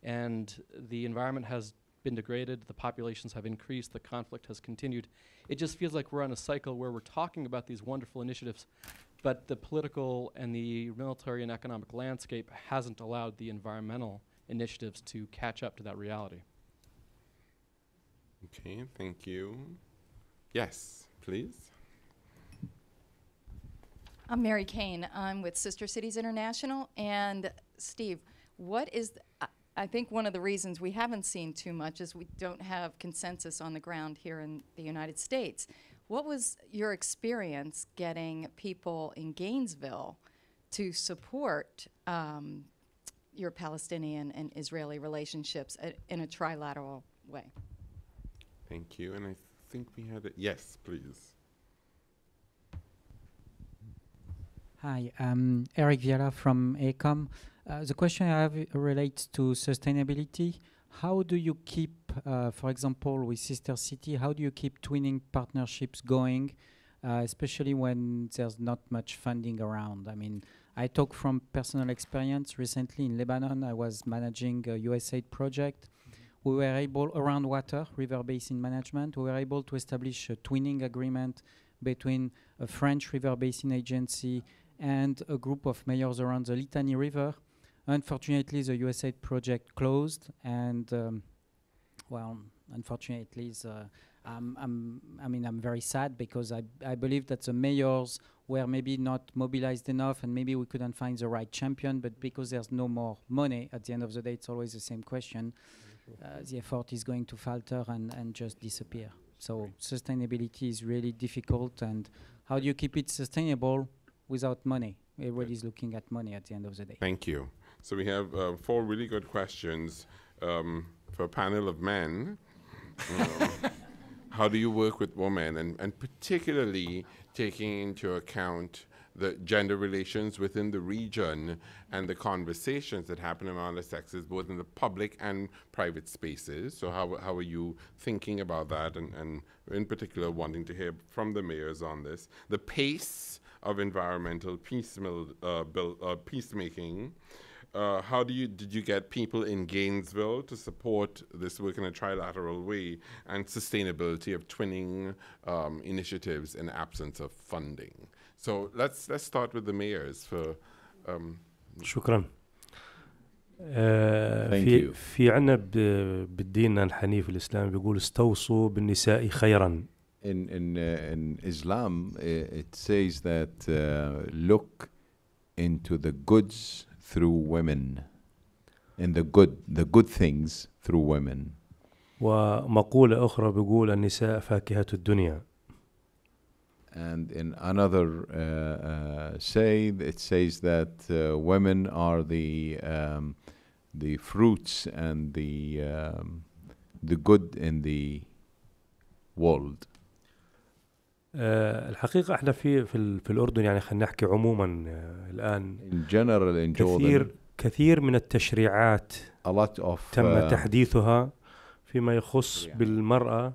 And the environment has been degraded, the populations have increased, the conflict has continued. It just feels like we're on a cycle where we're talking about these wonderful initiatives, but the political and the military and economic landscape hasn't allowed the environmental initiatives to catch up to that reality. Okay, thank you. Yes, please. I'm Mary Kane. I'm with Sister Cities International. And Steve, what is I think one of the reasons we haven't seen too much is we don't have consensus on the ground here in the United States. What was your experience getting people in Gainesville to support your Palestinian and Israeli relationships in a trilateral way? Thank you. And I think we had it. Yes, please. Hi, I'm Eric Viala from ECOM. The question I have relates to sustainability. How do you keep, for example, with Sister City, how do you keep twinning partnerships going, especially when there's not much funding around? I mean, I talk from personal experience. Recently in Lebanon, I was managing a USAID project. We were able, around water, river basin management, we were able to establish a twinning agreement between a French river basin agency and a group of mayors around the Litani River. Unfortunately, the USAID project closed, and well, unfortunately, I'm very sad because I believe that the mayors were maybe not mobilized enough, and maybe we couldn't find the right champion. But because there's no more money, at the end of the day, it's always the same question. The effort is going to falter and just disappear. So sustainability is really difficult, and how do you keep it sustainable without money? Everybody's looking at money at the end of the day. Thank you. So we have 4 really good questions for a panel of men. how do you work with women, and particularly taking into account the gender relations within the region and the conversations that happen among the sexes, both in the public and private spaces? So how are you thinking about that, and in particular wanting to hear from the mayors on this? The pace of environmental peacemaking. How did you get people in Gainesville to support this work in a trilateral way, and sustainability of twinning initiatives in absence of funding? So let's start with the mayors for. شكرا. Thank you. في عنا بالدين الحنيف الإسلام بيقول استوصوا بالنساء خيرا. In Islam, it says that look into the goods through women, and the good things through women. ومقولة أخرى بيقول النساء فاكهة الدنيا. And in another it says that women are the fruits and the good in the world. الحقيقة احنا في الأردن، يعني خلينا نحكي عموما الآن in general in Jordan كثير من التشريعات a lot of تم تحديثها فيما يخص بالمرأة.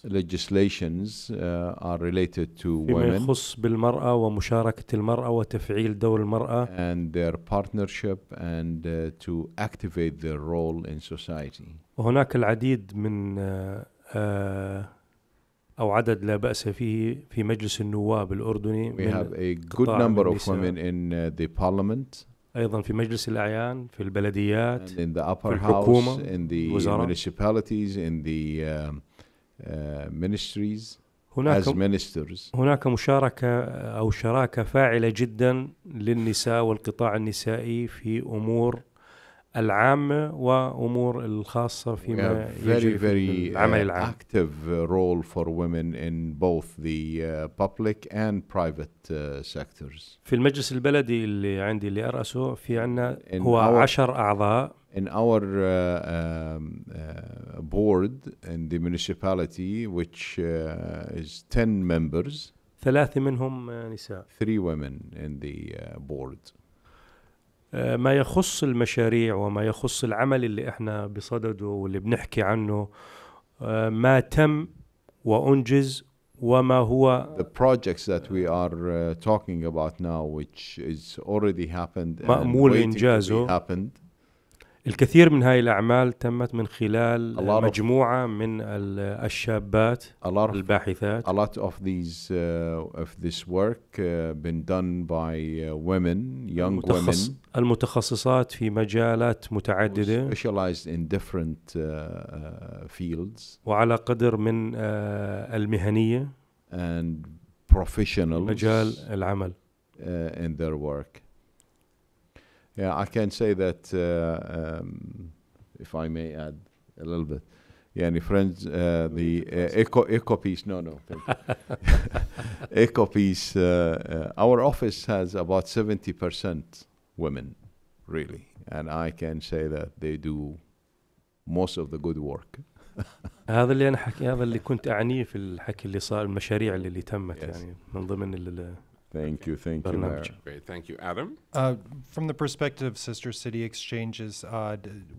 legislations are related to فيما women يخص بالمرأة ومشاركة المرأة وتفعيل دور المرأة and their partnership and to activate their role in society. وهناك العديد من أو عدد لا بأس فيه في مجلس النواب الأردني. We have a good number of women in the parliament. أيضا في مجلس الأعيان، في البلديات، and in the upper في الحكومة، house, in the municipalities, in the ministries as ministers. هناك مشاركة أو شراكة فاعلة جدا للنساء والقطاع النسائي في أمور العامة وأمور الخاصة فيما يجري في العمل العام. Active role for women in both the public and private sectors. في المجلس البلدي اللي عندي اللي أرأسه في عنا هو 10 أعضاء. In our board in the municipality, which is 10 members, 3 منهم نساء. 3 women in the board. ما يخص المشاريع وما يخص العمل اللي احنا بصدده واللي بنحكي عنه، ما تم وأنجز وما هو the projects that we are talking about now, which is already happened and مأمول waiting إنجازه. to be happened. الكثير من هاي الأعمال تمت من خلال مجموعة من الشابات الباحثات. A lot of this work been done by women, young women. المتخصصات في مجالات متعددة. Specialized in different fields. وعلى قدر من المهنية. And professionals. مجال العمل. In their work. Yeah, I can say that, if I may add a little bit. Yeah, friends, the EcoPeace, no, thank you. EcoPeace, our office has about 70% women, really. And I can say that they do most of the good work. هذا اللي أنا هذا اللي كنت أعنيه في الحكي اللي صار، المشاريع اللي تمت يعني من ضمن Thank you. Great, thank you. Adam? From the perspective of sister city exchanges,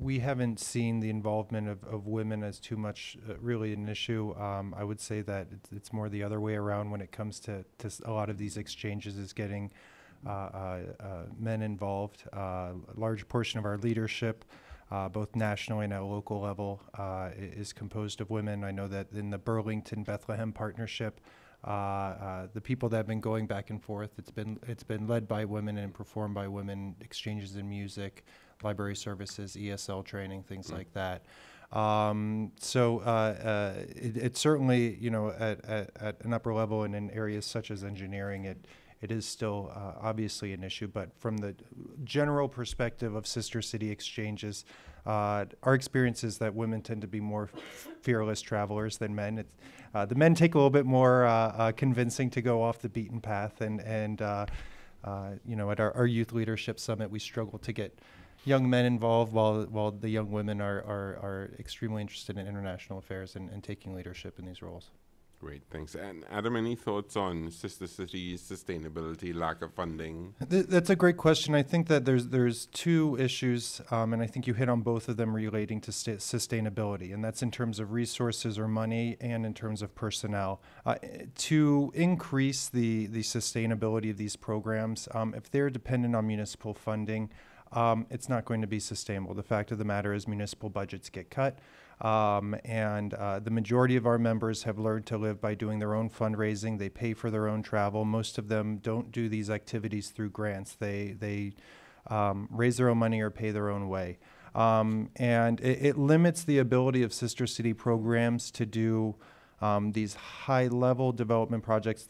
we haven't seen the involvement of women as too much really an issue. I would say that it's more the other way around when it comes to a lot of these exchanges is getting men involved. A large portion of our leadership, both nationally and at a local level, is composed of women. I know that in the Burlington-Bethlehem partnership, the people that have been going back and forth, it's been led by women and performed by women, exchanges in music, library services, ESL training, things like that. So it's certainly, at an upper level and in areas such as engineering, it is still obviously an issue. But from the general perspective of sister city exchanges, our experience is that women tend to be more fearless travelers than men. The men take a little bit more convincing to go off the beaten path, and at our youth leadership summit, we struggle to get young men involved, while the young women are extremely interested in international affairs and taking leadership in these roles. Great, thanks. And Adam, any thoughts on sister cities, sustainability, lack of funding? That's a great question. I think that there's two issues, and I think you hit on both of them relating to sustainability, and that's in terms of resources or money and in terms of personnel. To increase the sustainability of these programs, if they're dependent on municipal funding, it's not going to be sustainable. The fact of the matter is municipal budgets get cut. And the majority of our members have learned to live by doing their own fundraising. They pay for their own travel. Most of them don't do these activities through grants. They raise their own money or pay their own way. And it limits the ability of sister city programs to do these high-level development projects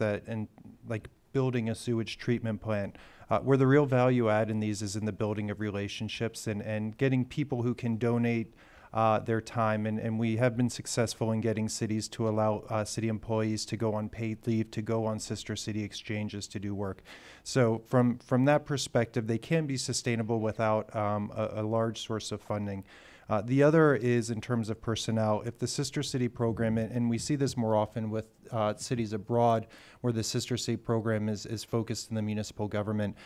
like building a sewage treatment plant, where the real value add in these is in the building of relationships and getting people who can donate their time, and we have been successful in getting cities to allow city employees to go on paid leave, to go on sister city exchanges to do work. So from that perspective, they can be sustainable without a large source of funding. The other is in terms of personnel. If the sister city program, and we see this more often with cities abroad where the sister city program is focused in the municipal government,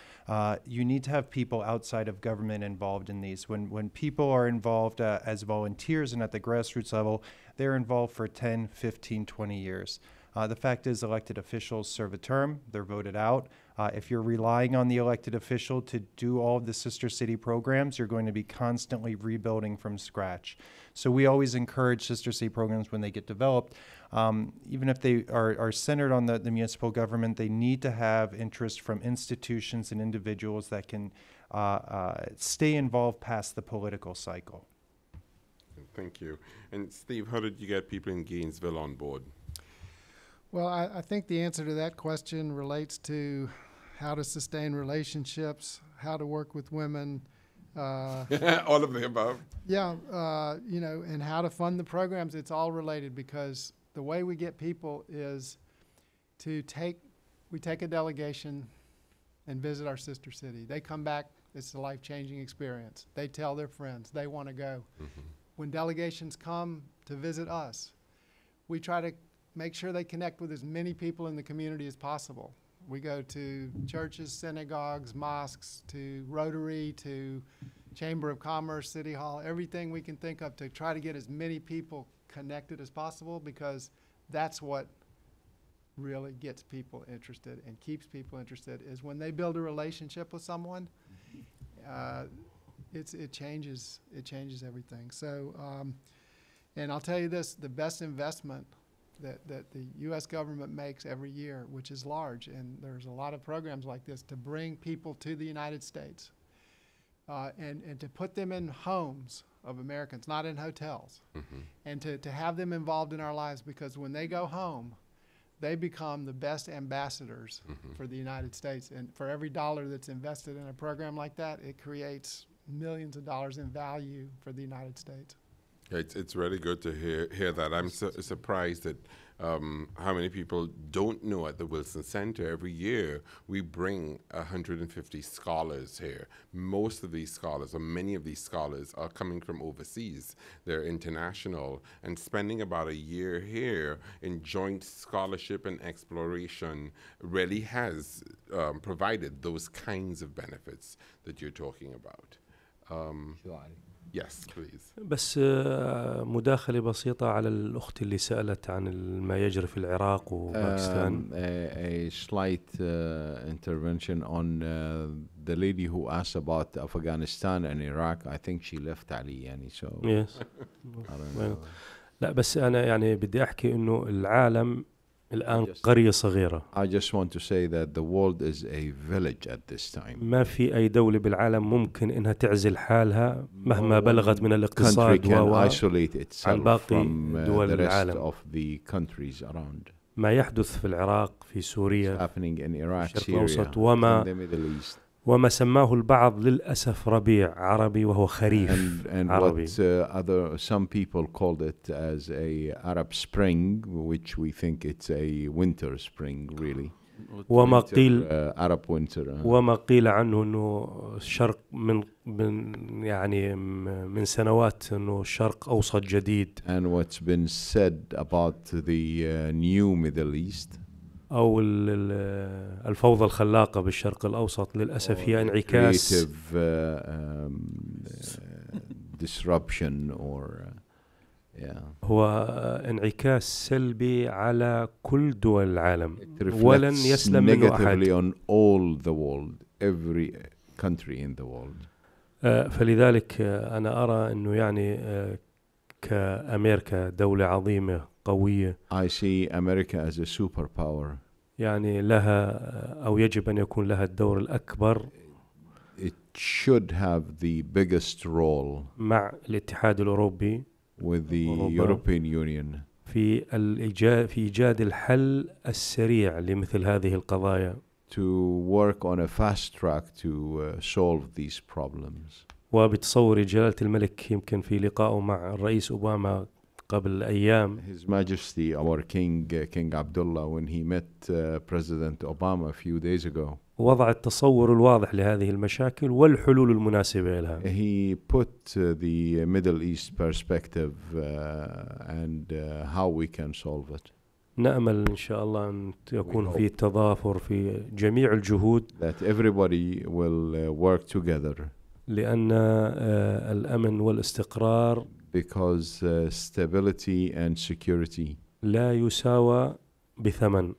you need to have people outside of government involved in these. When people are involved as volunteers and at the grassroots level, they're involved for 10, 15, 20 years. The fact is elected officials serve a term, they're voted out. If you're relying on the elected official to do all of the sister city programs, you're going to be constantly rebuilding from scratch. So we always encourage sister city programs when they get developed, even if they are centered on the municipal government, they need to have interest from institutions and individuals that can stay involved past the political cycle. Thank you. And Steve, how did you get people in Gainesville on board? Well, I think the answer to that question relates to how to sustain relationships, how to work with women. All of the above. Yeah, and how to fund the programs. It's all related, because the way we get people is we take a delegation and visit our sister city. They come back, it's a life-changing experience. They tell their friends, they want to go. Mm-hmm. When delegations come to visit us, we try to make sure they connect with as many people in the community as possible. We go to churches, synagogues, mosques, to Rotary, to Chamber of Commerce, City Hall, everything we can think of to try to get as many people connected as possible, because that's what really gets people interested and keeps people interested, is when they build a relationship with someone, it changes everything. So, and I'll tell you this, the best investment that the U.S. government makes every year, which is large, and there's a lot of programs like this to bring people to the United States and to put them in homes of Americans, not in hotels, and to have them involved in our lives, because when they go home, they become the best ambassadors for the United States. And for every dollar that's invested in a program like that, it creates millions of dollars in value for the United States. It's really good to hear that. I'm surprised at how many people don't know at the Wilson Center. Every year we bring 150 scholars here. Most of these scholars, or many of these scholars, are coming from overseas. They're international, and spending about a year here in joint scholarship and exploration really has provided those kinds of benefits that you're talking about. Yes, please. بس مداخلة بسيطة على الأخت اللي سألت عن ما يجري في العراق وباكستان. A slight intervention on the lady who asked about Afghanistan and Iraq. I think she left Ali, يعني, so. Yes. I don't know. لا بس أنا يعني بدي أحكي إنه العالم الآن قرية صغيرة. I just want to say that the world is a village at this time. ما في أي دولة بالعالم ممكن إنها تعزل حالها مهما بلغت من الاقتصاد عن باقي دول العالم. ما يحدث في العراق، في سوريا، في الشرق الأوسط، وما سماه البعض للأسف ربيع عربي وهو خريف عربي. Some people called it as a Arab Spring, which we think it's a winter spring really. وما winter, قيل Arab winter. وما قيل عنه انه الشرق من يعني من سنوات انه الشرق اوسط جديد. And what's been said about the new Middle East. أو الفوضى الخلاقة بالشرق الأوسط للأسف هي انعكاس disruption or هو انعكاس سلبي على كل دول العالم ولن يسلم منه أحد. on all the world, every country in the world. فلذلك أنا أرى أنه يعني كأمريكا دولة عظيمة قوية. I see America as a superpower. يعني لها أو يجب أن يكون لها الدور الأكبر. It should have the biggest role مع الاتحاد الأوروبي with the European Union في إيجاد الحل السريع لمثل هذه القضايا. To work on a fast track to solve these problems. وبتصور جلالة الملك يمكن في لقائه مع الرئيس أوباما قبل أيام. His Majesty our King Abdullah when he met President Obama a few days ago. وضع التصور الواضح لهذه المشاكل والحلول المناسبة لها. He put the Middle East perspective and how we can solve it. نأمل إن شاء الله أن يكون في تضافر في جميع الجهود. That everybody will work together. لأن الأمن والاستقرار because stability and security لا يساوى بثمن.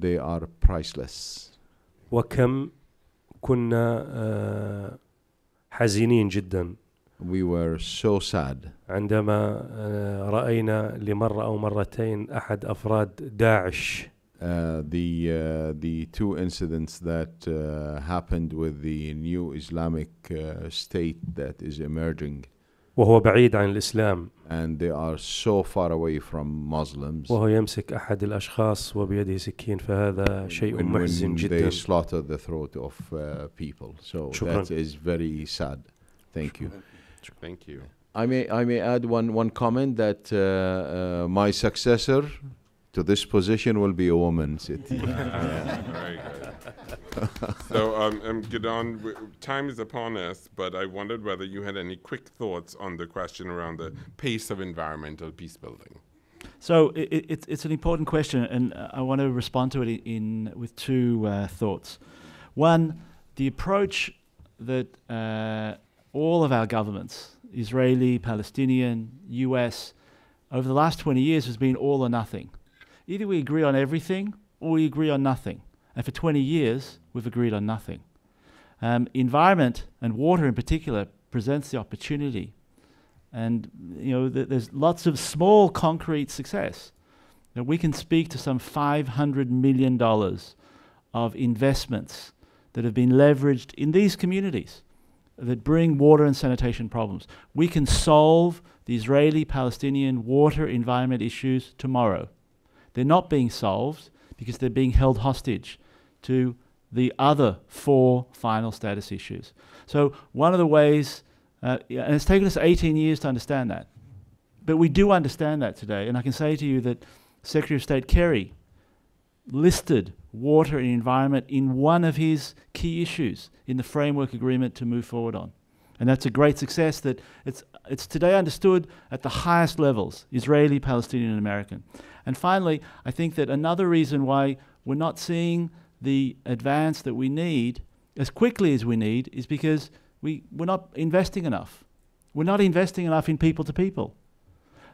They are priceless. وكم كنا حزينين جدا. We were so sad. عندما رأينا لمرة أو مرتين أحد أفراد داعش. The two incidents that happened with the new Islamic state that is emerging. وهو بعيد عن الإسلام. And they are so far away from Muslims. وهو يمسك أحد الأشخاص وبيده سكين فهذا شيء محزن جدا. They slaughter the throat of people. So that is very sad. Thank you. Thank you. I may add one comment that my successor to this position will be a woman. Very good. So, Gideon, time is upon us, but I wondered whether you had any quick thoughts on the question around the pace of environmental peace building. So it's an important question, and I want to respond to it with two thoughts. One, the approach that all of our governments, Israeli, Palestinian, US, over the last 20 years has been all or nothing. Either we agree on everything or we agree on nothing. And for 20 years, we've agreed on nothing. Environment, and water in particular, presents the opportunity. And there's lots of small concrete success. Now, we can speak to some $500 million of investments that have been leveraged in these communities that bring water and sanitation problems. We can solve the Israeli-Palestinian water environment issues tomorrow. They're not being solved because they're being held hostage to the other 4 final status issues. So one of the ways, and it's taken us 18 years to understand that, but we do understand that today. And I can say to you that Secretary of State Kerry listed water and environment in one of his key issues in the framework agreement to move forward on. And that's a great success that it's today understood at the highest levels, Israeli, Palestinian, and American. And finally, I think that another reason why we're not seeing the advance that we need as quickly as we need is because we're not investing enough. We're not investing enough in people to people.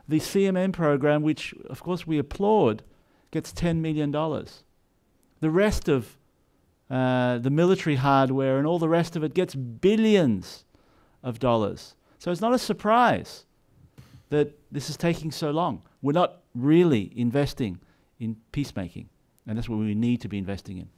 The CMM program, which of course we applaud, gets $10 million. The rest of the military hardware and all the rest of it gets billions of dollars. So it's not a surprise that this is taking so long. We're not really investing in peacemaking, and that's what we need to be investing in.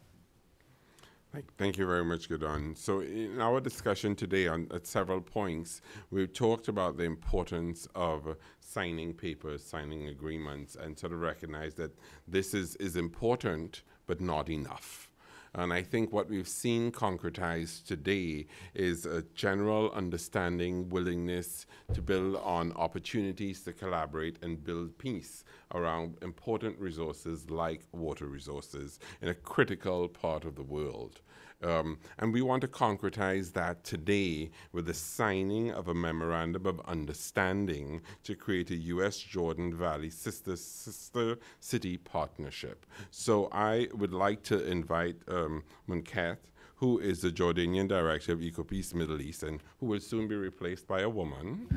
Thank you very much, Gideon. So in our discussion today at several points, we've talked about the importance of signing papers, signing agreements, and sort of recognize that this is important, but not enough. And I think what we've seen concretized today is a general understanding, willingness to build on opportunities to collaborate and build peace around important resources like water resources in a critical part of the world. And we want to concretize that today with the signing of a memorandum of understanding to create a U.S.-Jordan Valley sister city partnership. So I would like to invite Munkat, who is the Jordanian director of EcoPeace Middle East and who will soon be replaced by a woman.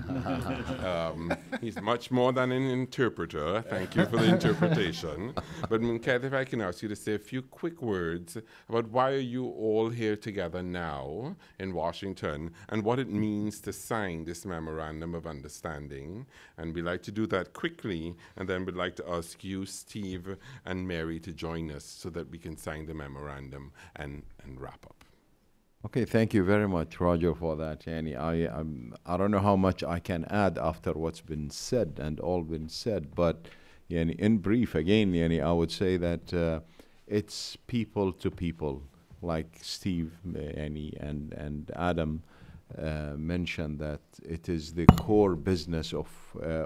He's much more than an interpreter. Thank you for the interpretation. But Munkat, if I can ask you to say a few quick words about why are you all here together now in Washington and what it means to sign this memorandum of understanding. And we'd like to do that quickly, and then we'd like to ask you, Steve, and Mary to join us so that we can sign the memorandum and wrap up. Okay, thank you very much, Roger, for that. Yani, I don't know how much I can add after what's been said and all been said, but yani, in brief, again, yani, I would say that it's people to people, like Steve and Adam mentioned, that it is the core business of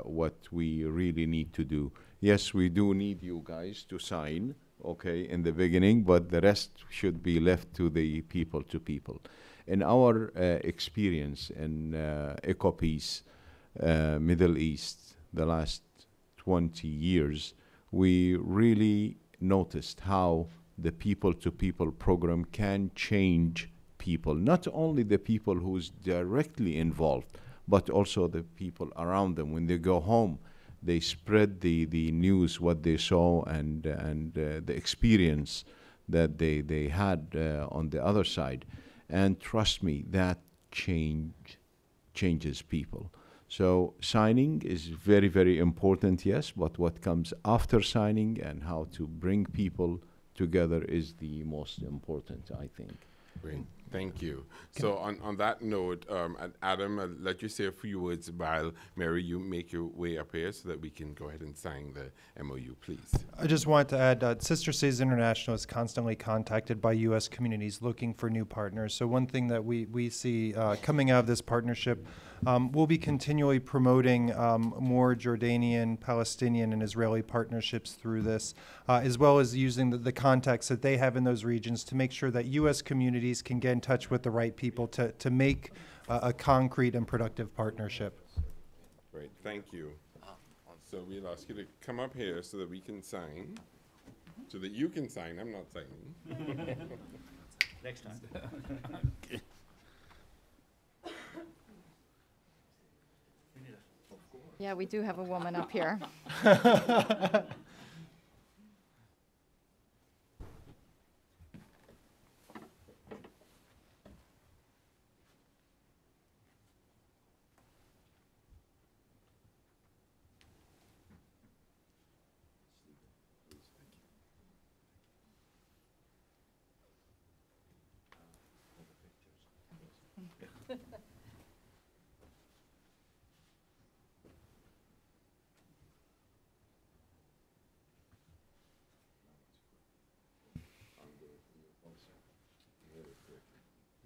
what we really need to do. Yes, we do need you guys to sign, okay, in the beginning, but the rest should be left to the people to people. In our experience in EcoPeace, Middle East, the last 20 years, we really noticed how the people-to-people program can change people, not only the people who's directly involved, but also the people around them. When they go home, they spread the news, what they saw, and the experience that they had on the other side. And trust me, that changes people. So signing is very, very important, yes, but what comes after signing and how to bring people together is the most important, I think. Great. Thank you. So on that note, Adam, I'll let you say a few words while, Mary, you make your way up here so that we can go ahead and sign the MOU, please. I just wanted to add, Sister Cities International is constantly contacted by U.S. communities looking for new partners. So one thing that we see coming out of this partnership, we'll be continually promoting more Jordanian, Palestinian, and Israeli partnerships through this, as well as using the contacts that they have in those regions to make sure that U.S. communities can get in touch with the right people to make a concrete and productive partnership. Great, thank you. So we'll ask you to come up here so that we can sign, so that you can sign. I'm not signing. Next time. Okay. Yeah, we do have a woman up here.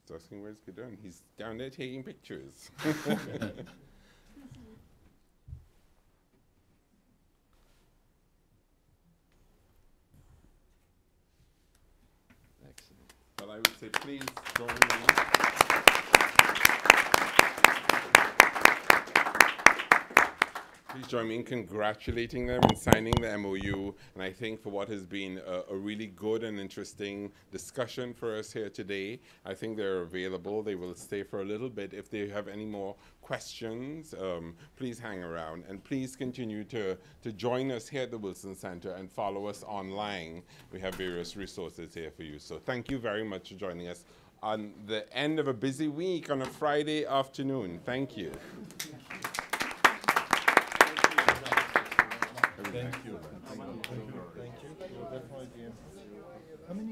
He's asking where's Gideon. He's down there taking pictures. Excellent. Well, I would say please join me. Please join me in congratulating them and signing the MOU. And I think for what has been a really good and interesting discussion for us here today, I think they're available. They will stay for a little bit. If they have any more questions, please hang around. And please continue to join us here at the Wilson Center and follow us online. We have various resources here for you. So thank you very much for joining us on the end of a busy week on a Friday afternoon. Thank you. Thank you. Thank you. Thank you. Definitely. How many